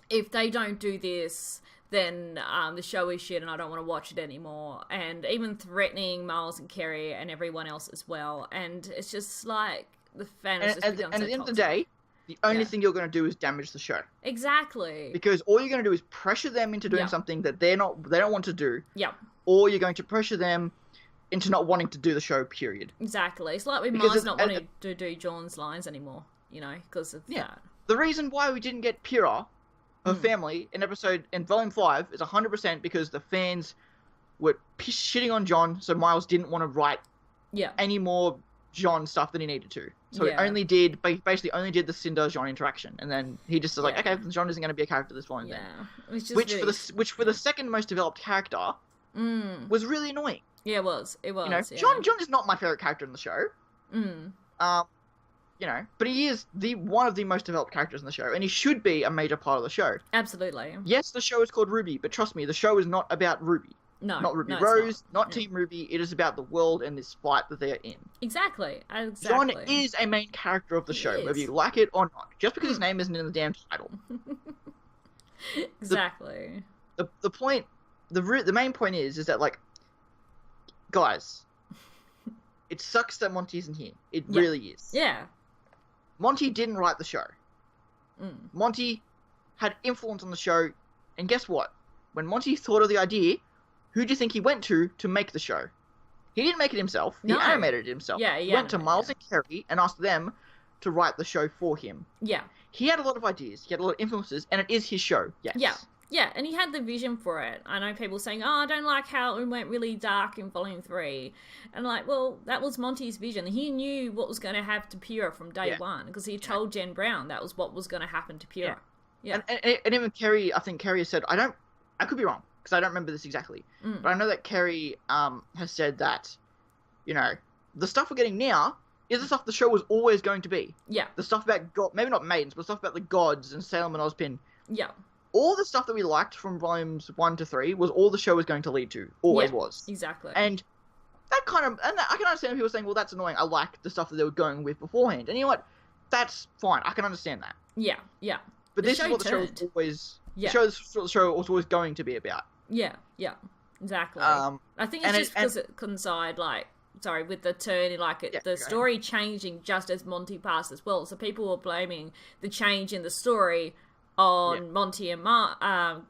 If they don't do this, then the show is shit and I don't want to watch it anymore. And even threatening Miles and Kerry and everyone else as well. And it's just like the fans just become and so at the end of the toxic. day, the only thing you're going to do is damage the show. Exactly. Because all you're going to do is pressure them into doing something that they don't want to do. Yep. Or you're going to pressure them into not wanting to do the show, period. Exactly. It's like with Mars not wanting to do John's lines anymore, you know, because of that. The reason why we didn't get Pyrrha, her family, in Volume 5 is 100% because the fans were shitting on John, so Miles didn't want to write any more John stuff than he needed to. So he basically only did the Cinder-John interaction, and then he just was like, okay, John isn't going to be a character this volume then. Which for the second most developed character was really annoying. Yeah, it was. You know, John is not my favorite character in the show. You know, but he is one of the most developed characters in the show, and he should be a major part of the show. Absolutely. Yes, the show is called RWBY, but trust me, the show is not about RWBY. No, not RWBY Rose, not Team RWBY. It is about the world and this fight that they are in. Exactly. John is a main character of the show, whether you like it or not. Just because his name isn't in the damn title. Exactly. The main point is that, like, guys, it sucks that Monty isn't here. It really is. Yeah. Monty didn't write the show. Monty had influence on the show, and guess what? When Monty thought of the idea, who do you think he went to make the show? He didn't make it himself. He animated it himself. Yeah, he went to Miles and Kerry and asked them to write the show for him. Yeah. He had a lot of ideas. He had a lot of influences, and it is his show. Yes. Yeah. Yeah, and he had the vision for it. I know people saying, oh, I don't like how it went really dark in Volume 3. And like, well, that was Monty's vision. He knew what was going to happen to Pyrrha from day one, because he told Jen Brown that was what was going to happen to Pyrrha. Yeah. And even Kerry, I think Kerry has said, I could be wrong, because I don't remember this exactly, but I know that Kerry has said that, you know, the stuff we're getting now is the stuff the show was always going to be. Yeah. The stuff about God, maybe not maidens, but stuff about the gods and Salem and Ozpin. Yeah. All the stuff that we liked from volumes 1 to 3 was all the show was going to lead to. Always was. Exactly. And that I can understand people saying, well, that's annoying. I like the stuff that they were going with beforehand. And you know what? That's fine. I can understand that. Yeah, yeah. But this is what the show was always... Yeah. The show was always going to be about. Yeah, yeah. Exactly. I think it's just because it coincided, like... Sorry, with the turn, like the story changing just as Monty passed as well. So people were blaming the change in the story on Monty and on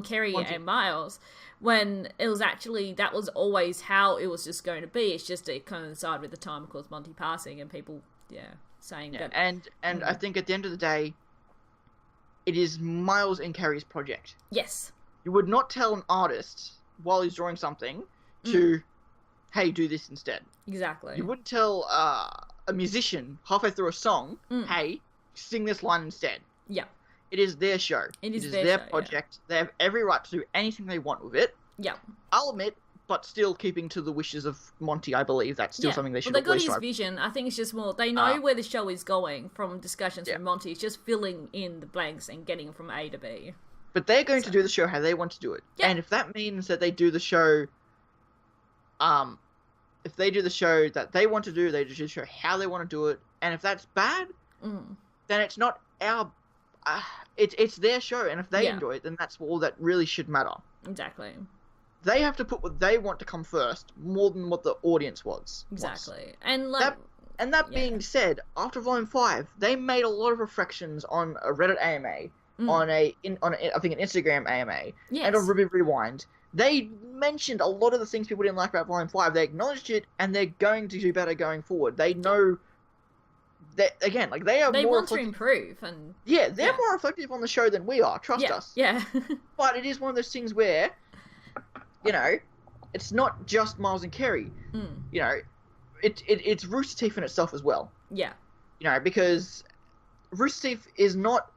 Kerry and Miles, when it was actually, that was always how it was just going to be. It's just it coincided with the time, of course, Monty passing, and people, saying that. And I think at the end of the day, it is Miles and Kerry's project. Yes. You would not tell an artist while he's drawing something to, hey, do this instead. Exactly. You wouldn't tell a musician halfway through a song, hey, sing this line instead. Yeah. It is their show. It is their project. They have every right to do anything they want with it. Yeah. I'll admit, but still keeping to the wishes of Monty, I believe that's still something they should always try. Well, they got his vision. I think it's just more, they know where the show is going from discussions from Monty. It's just filling in the blanks and getting from A to B. But they're going to do the show how they want to do it. Yeah. And if that means that they do the show... if they do the show that they want to do, they just show how they want to do it. And if that's bad, then it's not our... it's their show, and if they enjoy it, then that's all that really should matter. Exactly. They have to put what they want to come first, more than what the audience was. Exactly. And like... That being said, after Volume 5, they made a lot of reflections on a Reddit AMA, on I think an Instagram AMA, and on RWBY Rewind. They mentioned a lot of the things people didn't like about Volume 5. They acknowledged it, and they're going to do better going forward. They know that, again, like, they want to improve, and they're more reflective on the show than we are. Trust us. Yeah. But it is one of those things where, you know, it's not just Miles and Kerry. You know, it's Rooster Teeth in itself as well. Yeah. You know, because Rooster Teeth is not...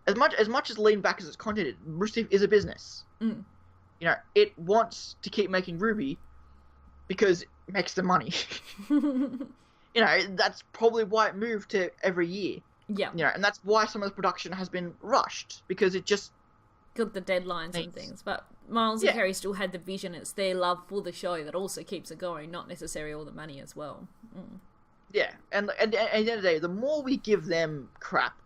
As much as lean back as its content, Rooster Teeth is a business. You know, it wants to keep making RWBY because it makes the money. You know, that's probably why it moved to every year. Yeah. You know, and that's why some of the production has been rushed, because it just got the deadlines and things, but Miles and Kerry still had the vision. It's their love for the show that also keeps it going, not necessarily all the money as well. Yeah, and at the end of the day, the more we give them crap,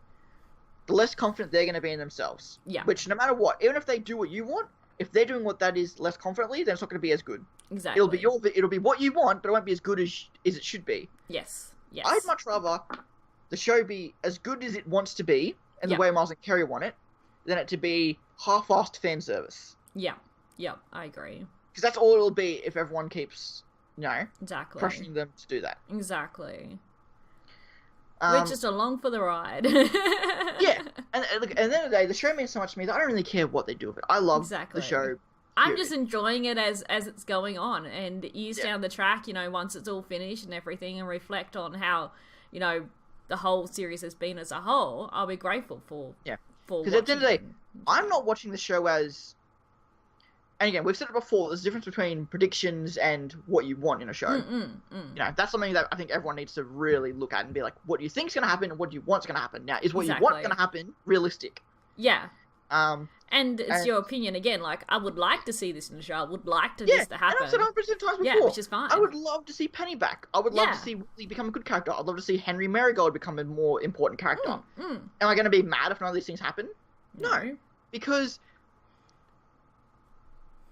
the less confident they're going to be in themselves. Yeah. Which, no matter what, even if they do what you want, if they're doing what that is less confidently, then it's not going to be as good. Exactly. It'll be what you want, but it won't be as good as it should be. Yes. I'd much rather the show be as good as it wants to be, and the way Miles and Kerry want it, than it to be half-assed fan service. Yeah. I agree. Because that's all it'll be if everyone keeps, exactly pressuring them to do that. Exactly. We're just along for the ride. Yeah, and look, at the end of the day, the show means so much to me that I don't really care what they do with it. I love the show. I'm just enjoying it as it's going on, and years down the track, once it's all finished and everything, and reflect on how, the whole series has been as a whole, I'll be grateful for. Yeah. Because at the end of the day, I'm not watching the show as. And again, we've said it before. There's a difference between predictions and what you want in a show. That's something that I think everyone needs to really look at and be like, what do you think's going to happen and what do you want's going to happen? Now, is what you want going to happen realistic? Yeah. And it's your opinion again. Like, I would like to see this in the show. I would like this to happen. And I've said 100% times before. Yeah, which is fine. I would love to see Penny back. I would love to see Willie become a good character. I'd love to see Henry Marigold become a more important character. Am I going to be mad if none of these things happen? No. Because,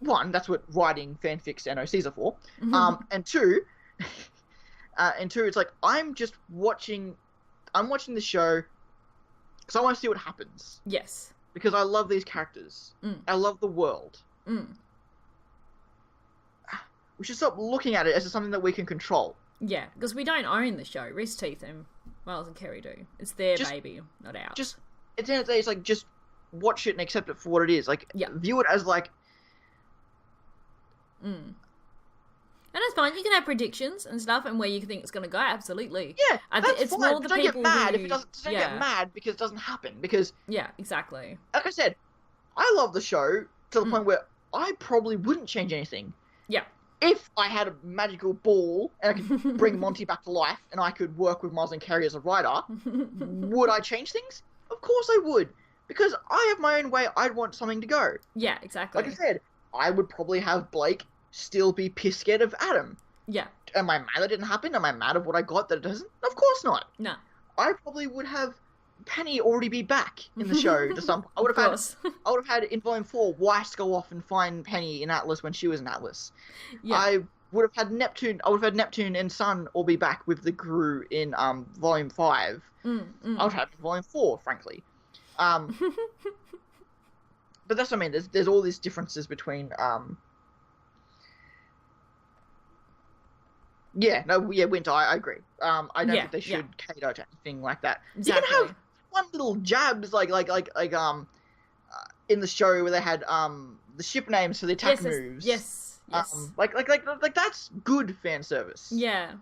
one, that's what writing fanfics and OCs are for. And two, it's like, I'm watching the show because I want to see what happens. Yes. Because I love these characters. I love the world. We should stop looking at it as something that we can control. Yeah, because we don't own the show. Rooster Teeth and Miles and Kerry do. It's their baby, not ours. Just, at the end of the day, it's like, just watch it and accept it for what it is. Like, view it as like... And that's fine. You can have predictions and stuff, and where you think it's going to go. Absolutely. Yeah, it's fine. More the don't people get mad who... if it doesn't. Don't get mad because it doesn't happen. Because exactly. Like I said, I love the show to the point where I probably wouldn't change anything. Yeah. If I had a magical ball and I could bring Monty back to life and I could work with Miles and Kerry as a writer, would I change things? Of course I would, because I have my own way. I'd want something to go. Yeah, exactly. Like I said, I would probably have Blake still be pissed scared of Adam. Yeah. Am I mad that didn't happen? Am I mad of what I got that it doesn't? Of course not. No. I probably would have Penny already be back in the show to some. I would have had in Volume 4 Weiss go off and find Penny in Atlas when she was in Atlas. Yeah. I would have had Neptune. I would have had Neptune and Sun all be back with the Gru in Volume 5. I would have in Volume 4, frankly. But that's what I mean. There's all these differences between Winter, I agree. I don't think they should cater to anything like that. Exactly. You can have fun little jabs like in the show where they had the ship names for the attack moves. Yes. Like that's good fan service. Yeah.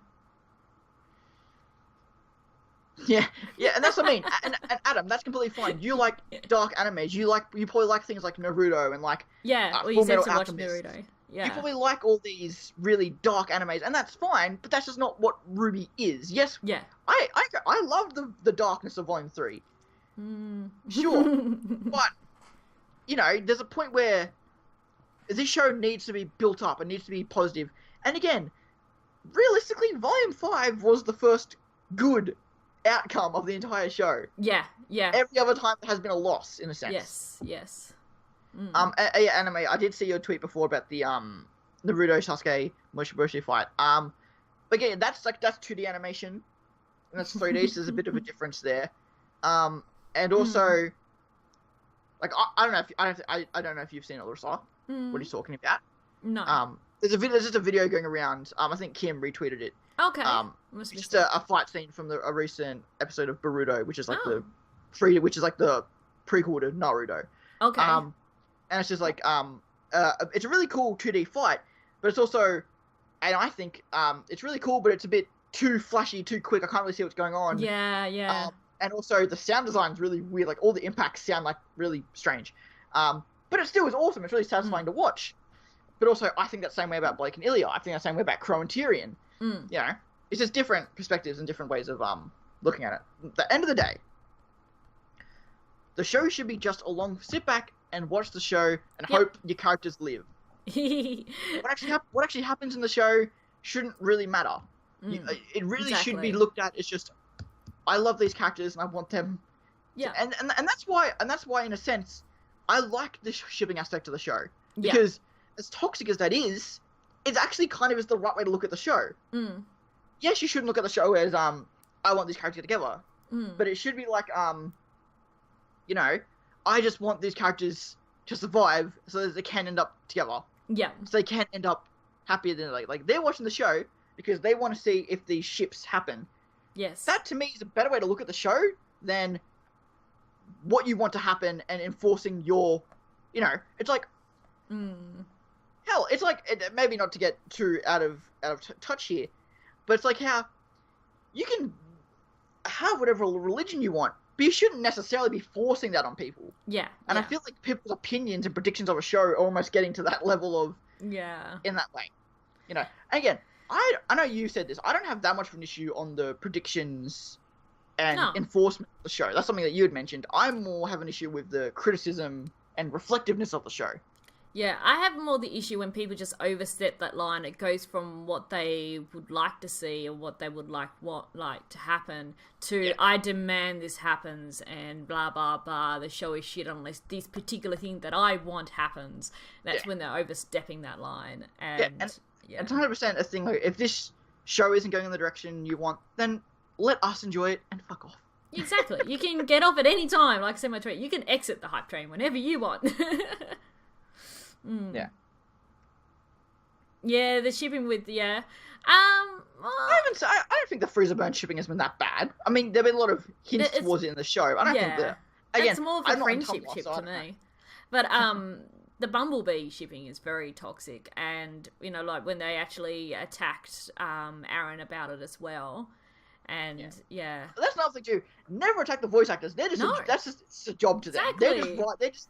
Yeah, and that's what I mean. And Adam, that's completely fine. You like dark animes. You probably like things like Naruto and like well, you said to watch Naruto. Yeah. You probably like all these really dark animes, and that's fine. But that's just not what RWBY is. Yes. Yeah. I love the darkness of Volume 3. Sure, but there's a point where this show needs to be built up. It needs to be positive. And again, realistically, Volume 5 was the first good outcome of the entire show. Yeah. Every other time there has been a loss, in a sense. Yes. Anime, I did see your tweet before about the Naruto Sasuke Mushibushi fight. But again, that's 2D animation, and that's 3D, so there's a bit of a difference there. And also, like I don't know if you've seen it, Larissa. What are you talking about? No. There's just a video going around. I think Kim retweeted it. Okay. It's just a fight scene from a recent episode of Boruto, which is like the prequel to Naruto. Okay. And it's just like it's a really cool 2D fight, but it's also, and I think it's really cool, but it's a bit too flashy, too quick. I can't really see what's going on. Yeah. And also the sound design is really weird. Like all the impacts sound like really strange. But it still is awesome. It's really satisfying to watch. But also, I think that same way about Blake and Ilya. I think that same way about Crow and Tyrion. It's just different perspectives and different ways of looking at it. At the end of the day, the show should be just sit back, and watch the show and hope your characters live. What actually happens in the show shouldn't really matter. It really should be looked at as just, I love these characters and I want them. Yeah. And that's why in a sense I like the shipping aspect of the show, because as toxic as that is, it's actually kind of is the right way to look at the show. Yes, you shouldn't look at the show as I want these characters together, but it should be like you know, I just want these characters to survive so that they can end up together. Yeah. So they can end up happier than like they're watching the show because they want to see if these ships happen. Yes. That to me is a better way to look at the show than what you want to happen and enforcing your, you know, it's like hell, it's like, maybe not to get too out of touch here, but it's like how you can have whatever religion you want, but you shouldn't necessarily be forcing that on people. Yeah. And I feel like people's opinions and predictions of a show are almost getting to that level of in that way, you know. And again, I know you said this. I don't have that much of an issue on the predictions and enforcement of the show. That's something that you had mentioned. I more have an issue with the criticism and reflectiveness of the show. Yeah, I have more the issue when people just overstep that line. It goes from what they would like to see or what they would like to happen to I demand this happens and blah blah blah. The show is shit unless this particular thing that I want happens. That's when they're overstepping that line. And it's 100% a thing. Like, if this show isn't going in the direction you want, then let us enjoy it and fuck off. Exactly. You can get off at any time. Like I said in my tweet, you can exit the hype train whenever you want. Yeah. Yeah, the shipping with I don't think the freezer burn shipping has been that bad. I mean, there've been a lot of hints towards it in the show. I don't think that. Again, it's more of a friendship ship to me. But the Bumblebee shipping is very toxic, and you know, like when they actually attacked Aaron about it as well. And that's another thing too. Never attack the voice actors. They're just that's just it's a job to them. Exactly.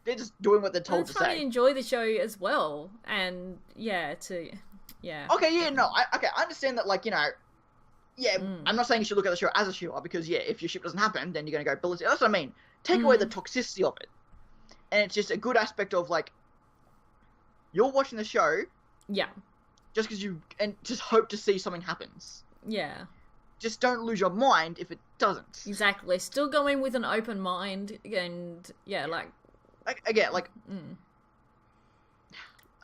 They're just doing what they're told to say. Trying to enjoy the show as well, and Okay, I understand that. Like, you know, I'm not saying you should look at the show as a shooter because if your ship doesn't happen, then you're gonna go ballistic. That's what I mean. Take away the toxicity of it, and it's just a good aspect of like you're watching the show, just because just hope to see something happens. Yeah. Just don't lose your mind if it doesn't. Exactly. Still go in with an open mind and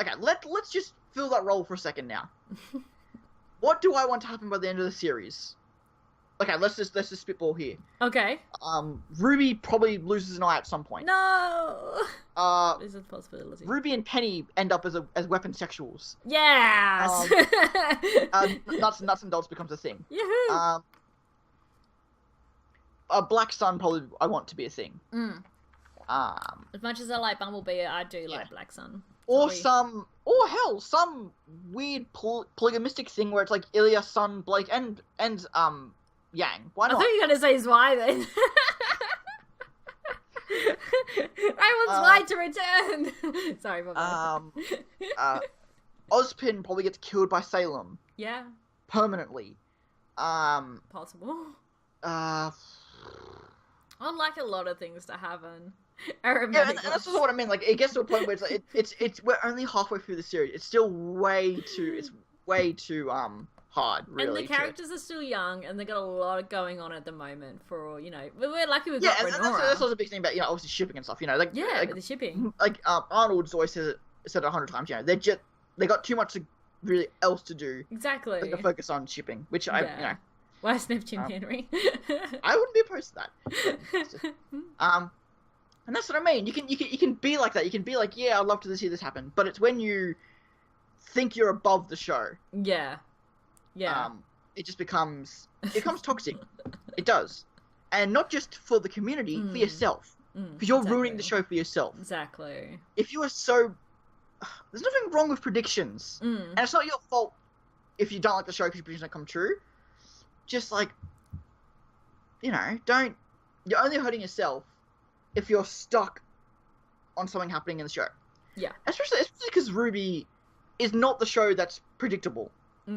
Okay, let's just fill that role for a second now. What do I want to happen by the end of the series? Okay, let's just spitball here. Okay. RWBY probably loses an eye at some point. No. There's a possibility. RWBY and Penny end up as weapon sexuals. Yes. Nuts and Dolts becomes a thing. Yahoo. A Black Sun probably I want to be a thing. As much as I like Bumblebee, I do like Black Sun. Or some weird polygamistic thing where it's like Ilya, Sun, Blake, and Yang. Why not? I thought you were going to say Zwei then. I want Zwei to return. Sorry, my bad. Ozpin probably gets killed by Salem. Yeah. Permanently. Possible. I'd like a lot of things to happen. And that's just what I mean. Like, it gets to a point where it's like it's we're only halfway through the series. It's still way too hard, really. And the characters are still young, and they got a lot going on at the moment. For we're lucky we've got Renora. That's also a big thing about obviously shipping and stuff. You know, like the shipping. Like Arnold's always said it 100 times. You know, they got too much really else to do. Exactly. To focus on shipping, which I Why snap Jim Henry? I wouldn't be opposed to that. And that's what I mean. You can be like that. You can be like, yeah, I'd love to see this happen. But it's when you think you're above the show. Yeah. Yeah. It becomes toxic. It does. And not just for the community, for yourself. Because you're ruining the show for yourself. Exactly. If you are so... There's nothing wrong with predictions. And it's not your fault if you don't like the show because your predictions don't come true. Just like, don't... You're only hurting yourself if you're stuck on something happening in the show. Yeah. Especially because RWBY is not the show that's predictable.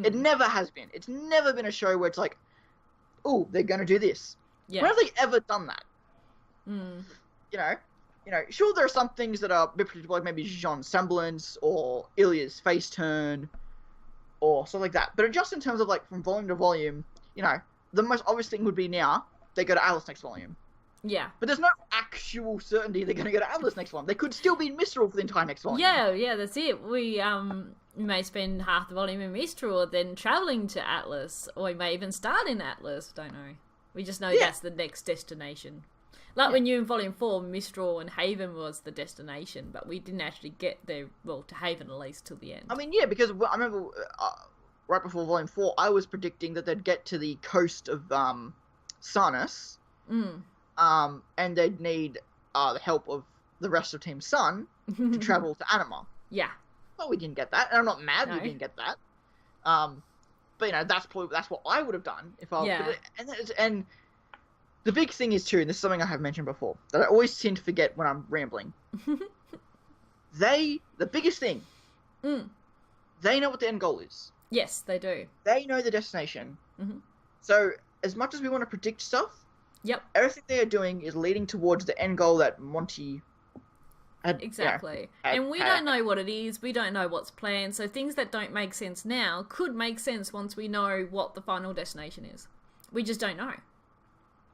It never has been. It's never been a show where it's like, oh, they're going to do this. Yeah. When have they ever done that? you know, sure, there are some things that are a bit predictable, like maybe Jean's semblance or Ilya's face turn or stuff like that. But just in terms of, like, from volume to volume, you know, the most obvious thing would be now they go to Atlas next volume. Yeah. But there's no actual certainty they're going to go to Atlas next volume. They could still be in Mistral for the entire next volume. Yeah, that's it. We may spend half the volume in Mistral, then travelling to Atlas, or we may even start in Atlas, don't know. We just know that's the next destination. Like when you in Volume 4, Mistral and Haven was the destination, but we didn't actually get there, well, to Haven at least, till the end. I mean, yeah, because I remember right before Volume 4, I was predicting that they'd get to the coast of Sarnus, and they'd need the help of the rest of Team Sun to travel to Anima. Yeah. Well, we didn't get that, and I'm not mad we didn't get that. But, you know, that's what I would have done if I... Yeah. And the big thing is, too, and this is something I have mentioned before, that I always tend to forget when I'm rambling. The biggest thing, they know what the end goal is. Yes, they do. They know the destination. So, as much as we want to predict stuff, everything they are doing is leading towards the end goal that Monty had. Exactly. And we don't know what it is, we don't know what's planned, so things that don't make sense now could make sense once we know what the final destination is. We just don't know.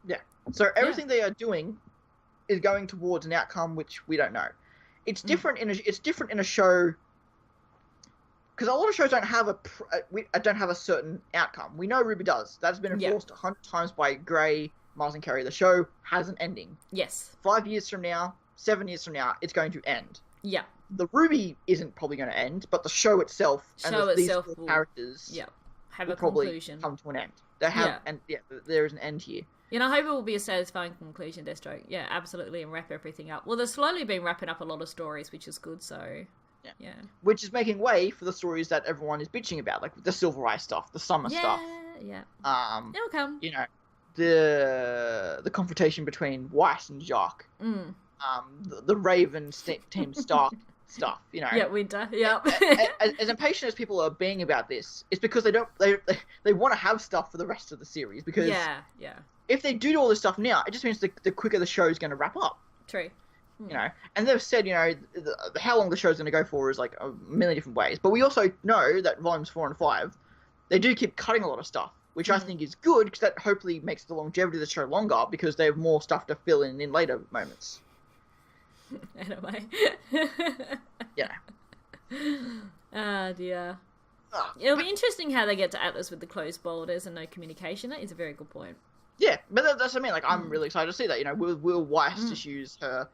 Yeah. So everything they are doing is going towards an outcome which we don't know. It's different in a show, because a lot of shows don't have a certain outcome. We know RWBY does. That's been enforced 100 times by Gray, Mars and Carey. The show has an ending. Yes. 5 years from now, 7 years from now, it's going to end. Yeah. The RWBY isn't probably going to end, but the show itself these four characters have will a probably conclusion. come to an end. They have, and there is an end here. And I hope it will be a satisfying conclusion, Deathstroke. Yeah, absolutely, and wrap everything up. Well, they've slowly been wrapping up a lot of stories, which is good, so... Yeah. Which is making way for the stories that everyone is bitching about, like the Silver Eye stuff, the Summer stuff. Yeah. It'll come. You know, the confrontation between Weiss and Jacques. The Raven Team Stark stuff, you know. Yeah, Winter, as impatient as people are being about this, it's because they want to have stuff for the rest of the series, because if they do all this stuff now, it just means the quicker the show's going to wrap up. True. You know, and they've said, you know, how long the show's going to go for is like a million different ways. But we also know that volumes 4 and 5, they do keep cutting a lot of stuff, which I think is good, because that hopefully makes the longevity of the show longer, because they have more stuff to fill in later moments. Anyway. Yeah. Ah, dear. It'll be interesting how they get to Atlas with the closed borders and no communication. That is a very good point. Yeah, but that's what I mean. Like, I'm really excited to see that. You know, will Weiss just use her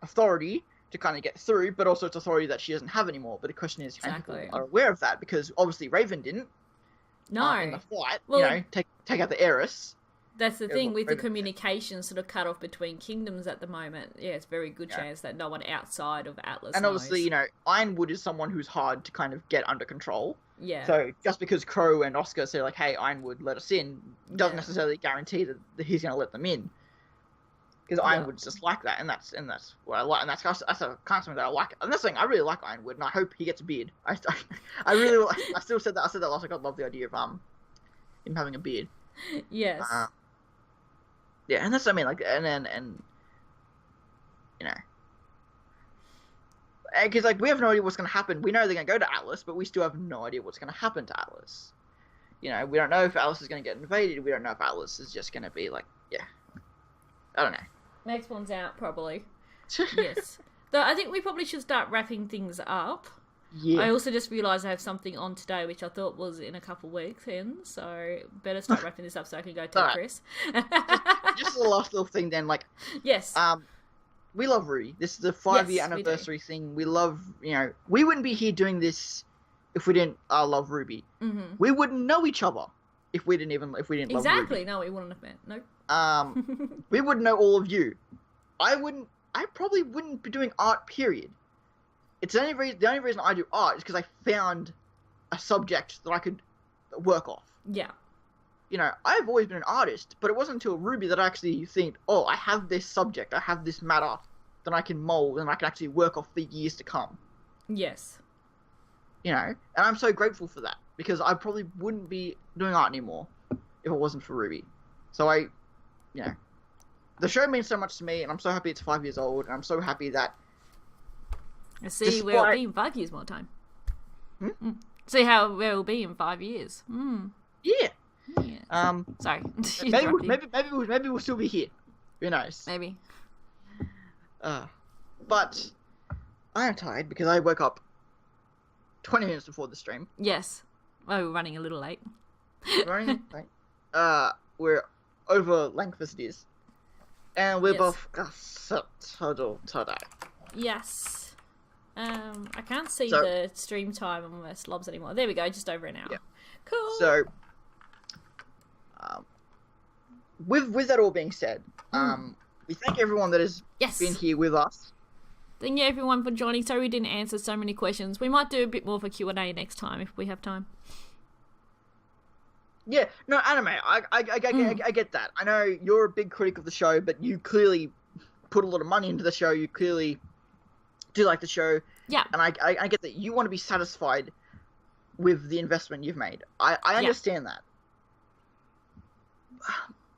authority to kind of get through, but also it's authority that she doesn't have anymore. But the question is, how many people are aware of that? Because obviously Raven didn't. No. In the fight, well, you know, take out the heiress. That's the thing, with the communication sort of cut off between kingdoms at the moment. Yeah, it's a very good chance that no one outside of Atlas knows. Obviously, you know, Ironwood is someone who's hard to kind of get under control. Yeah. So just because Crow and Oscar say, like, hey, Ironwood, let us in, doesn't necessarily guarantee that he's going to let them in. Because Ironwood's just like that, and that's what I like, and that's kind of something that I like. And that's something I really like Ironwood, and I hope he gets a beard. I still said that. I said that last week. I love the idea of him having a beard. Yes. Yeah, and that's what I mean. Like, and you know, because like we have no idea what's going to happen. We know they're going to go to Atlas, but we still have no idea what's going to happen to Atlas. You know, we don't know if Atlas is going to get invaded. We don't know if Atlas is just going to be like, I don't know. Next one's out, probably. Yes. Though I think we probably should start wrapping things up. Yeah. I also just realised I have something on today, which I thought was in a couple of weeks in, so better start wrapping this up so I can go tell Chris. just the last little thing then, like... Yes. We love RWBY. This is the 5-year anniversary thing. We love, you know... We wouldn't be here doing this if we didn't love RWBY. Mm-hmm. We wouldn't know each other if we didn't love RWBY. Exactly. No, we wouldn't have met. Nope. We wouldn't know all of you. I probably wouldn't be doing art, period. It's the only reason I do art is because I found a subject that I could work off. Yeah. You know, I've always been an artist, but it wasn't until RWBY that I actually think, oh, I have this subject, I have this matter that I can mold and I can actually work off for years to come. Yes. You know, and I'm so grateful for that, because I probably wouldn't be doing art anymore if it wasn't for RWBY. So the show means so much to me, and I'm so happy it's 5 years old, and I'm so happy that. See where it'll be in 5 years more time. See how where it'll be in 5 years. Yeah. Sorry. maybe we'll still be here. Who knows? Maybe. But I am tired because I woke up 20 minutes before the stream. Yes. Oh, we're running a little late. We're over length as it is. And we're both today. Yes. I can't see the stream time on my slobs anymore. There we go, just over an hour. Yeah. Cool. So, with that all being said, we thank everyone that has been here with us. Thank you everyone for joining. Sorry we didn't answer so many questions. We might do a bit more of a Q&A next time if we have time. Yeah, no, Anime, I get that. I know you're a big critic of the show, but you clearly put a lot of money into the show. You clearly do like the show. Yeah. And I get that you want to be satisfied with the investment you've made. I understand that.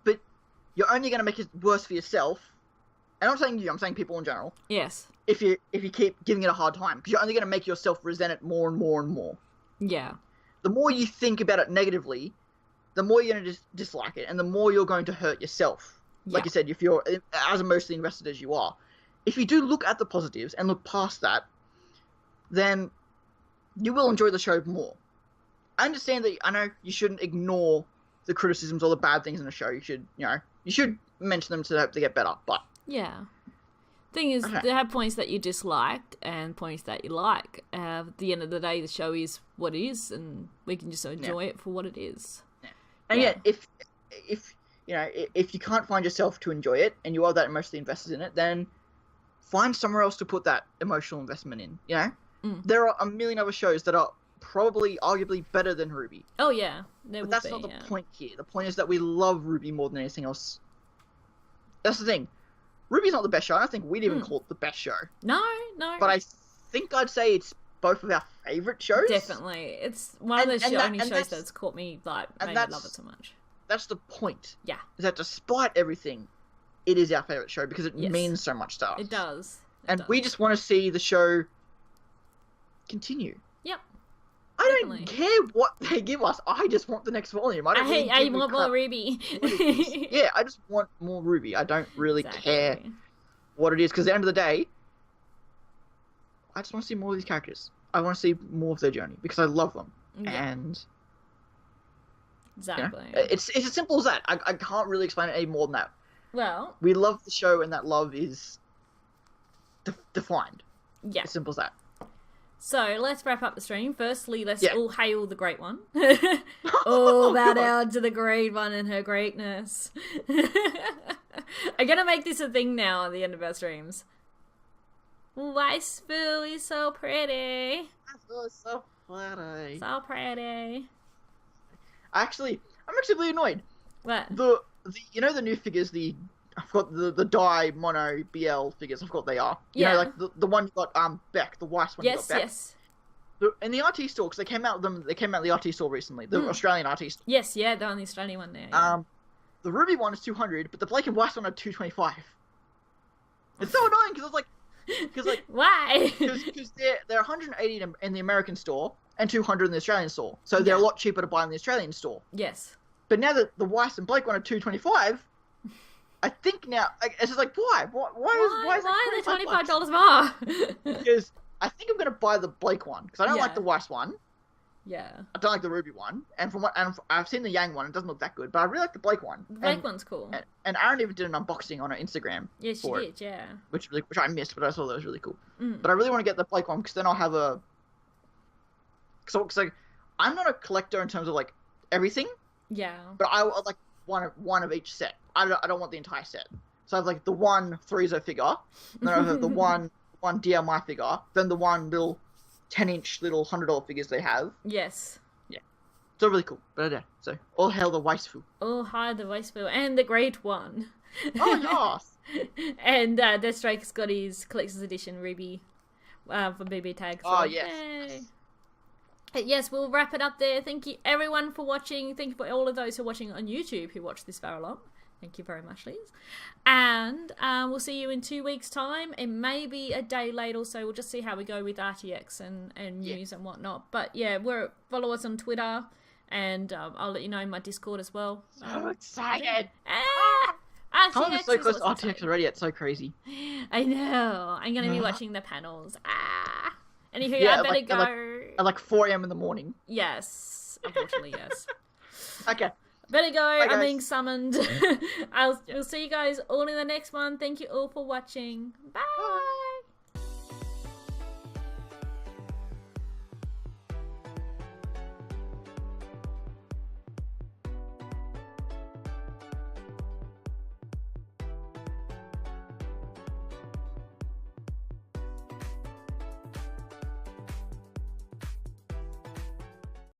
But you're only going to make it worse for yourself. And I'm saying you, I'm saying people in general. Yes. If you keep giving it a hard time. Because you're only going to make yourself resent it more and more and more. Yeah. The more you think about it negatively, the more you're going to dislike it, and the more you're going to hurt yourself. Yeah. Like you said, if you're as emotionally invested as you are. If you do look at the positives and look past that, then you will enjoy the show more. I understand that, I know you shouldn't ignore the criticisms or the bad things in the show. You should mention them to hope they get better, but... Yeah. Thing is, they have points that you dislike and points that you like. At the end of the day, the show is what it is, and we can just enjoy it for what it is. And yet, if you can't find yourself to enjoy it, and you are that emotionally invested in it, then find somewhere else to put that emotional investment in, you know? There are a million other shows that are probably, arguably better than RWBY. Oh, yeah. But that's not the point here. The point is that we love RWBY more than anything else. That's the thing. RWBY's not the best show. I don't think we'd even call it the best show. No. But I think I'd say it's both of our favourite shows. Definitely. It's one of those only shows that's caught me, like, made me love it so much. That's the point. Yeah. Is that despite everything, it is our favourite show because it means so much to us. It does. We just want to see the show continue. Yep. I don't care what they give us. I just want the next volume. I want more RWBY. Yeah, I just want more RWBY. I don't really care what it is, because at the end of the day, I just want to see more of these characters. I want to see more of their journey because I love them. Yeah. And exactly, it's as simple as that. I can't really explain it any more than that. Well, we love the show, and that love is defined. Yeah, as simple as that. So let's wrap up the stream. Firstly, let's all hail the Great One. All bow down to the Great One and her greatness. I'm gonna make this a thing now at the end of our streams. Waifu is so pretty. So pretty. So pretty. I'm actually really annoyed. What? The the new figures, I've got the Dai Mono BL figures. I forgot what they are. You know, like the one you got Beck, the white one you got Beck. Yes. In the RT store, because they came out in the RT store recently, the Australian RT store. Yes, they're on the Australian one there. Yeah. The RWBY one is 200, but the black and white one are 225. It's so annoying because why? Because they're 180 in the American store and 200 in the Australian store, so they're a lot cheaper to buy in the Australian store. Yes. But now that the white and black one are 225. I think now it's just like why is it $25 more? Because I think I'm gonna buy the Blake one because I don't like the white one. Yeah. I don't like the RWBY one, and I've seen the Yang one. It doesn't look that good, but I really like the Blake one. The Blake one's cool. And Aaron even did an unboxing on her Instagram. Yes, she did. Yeah. Which I missed, but I thought that was really cool. But I really want to get the Blake one because then I'll have a. So I'm not a collector in terms of like everything. Yeah. But I like one of each set. I don't want the entire set. So I have like the one Frieza figure, then I have the one DMI figure, then the one little 10-inch little $100 figures they have. Yes. Yeah. It's all really cool. But yeah. So all hail the waifu. All hail the waifu and the Great One. Oh yes. And Deathstrike's got his collector's edition RWBY from BB Tag. So, yes. Yay. Yes, we'll wrap it up there. Thank you everyone for watching. Thank you for all of those who are watching on YouTube who watched this far along. Thank you very much, Liz. And we'll see you in 2 weeks' time. It may be a day late or so. We'll just see how we go with RTX and news and whatnot. But yeah, follow us on Twitter, and I'll let you know in my Discord as well. So excited! RTX I'm so close to what's RTX already. It's so crazy. I know. I'm going to be watching the panels. Anywho, I better go. At like 4 a.m. in the morning. Yes. Unfortunately, yes. Okay. Better go. Bye, I'm being summoned. We'll see you guys all in the next one. Thank you all for watching. Bye.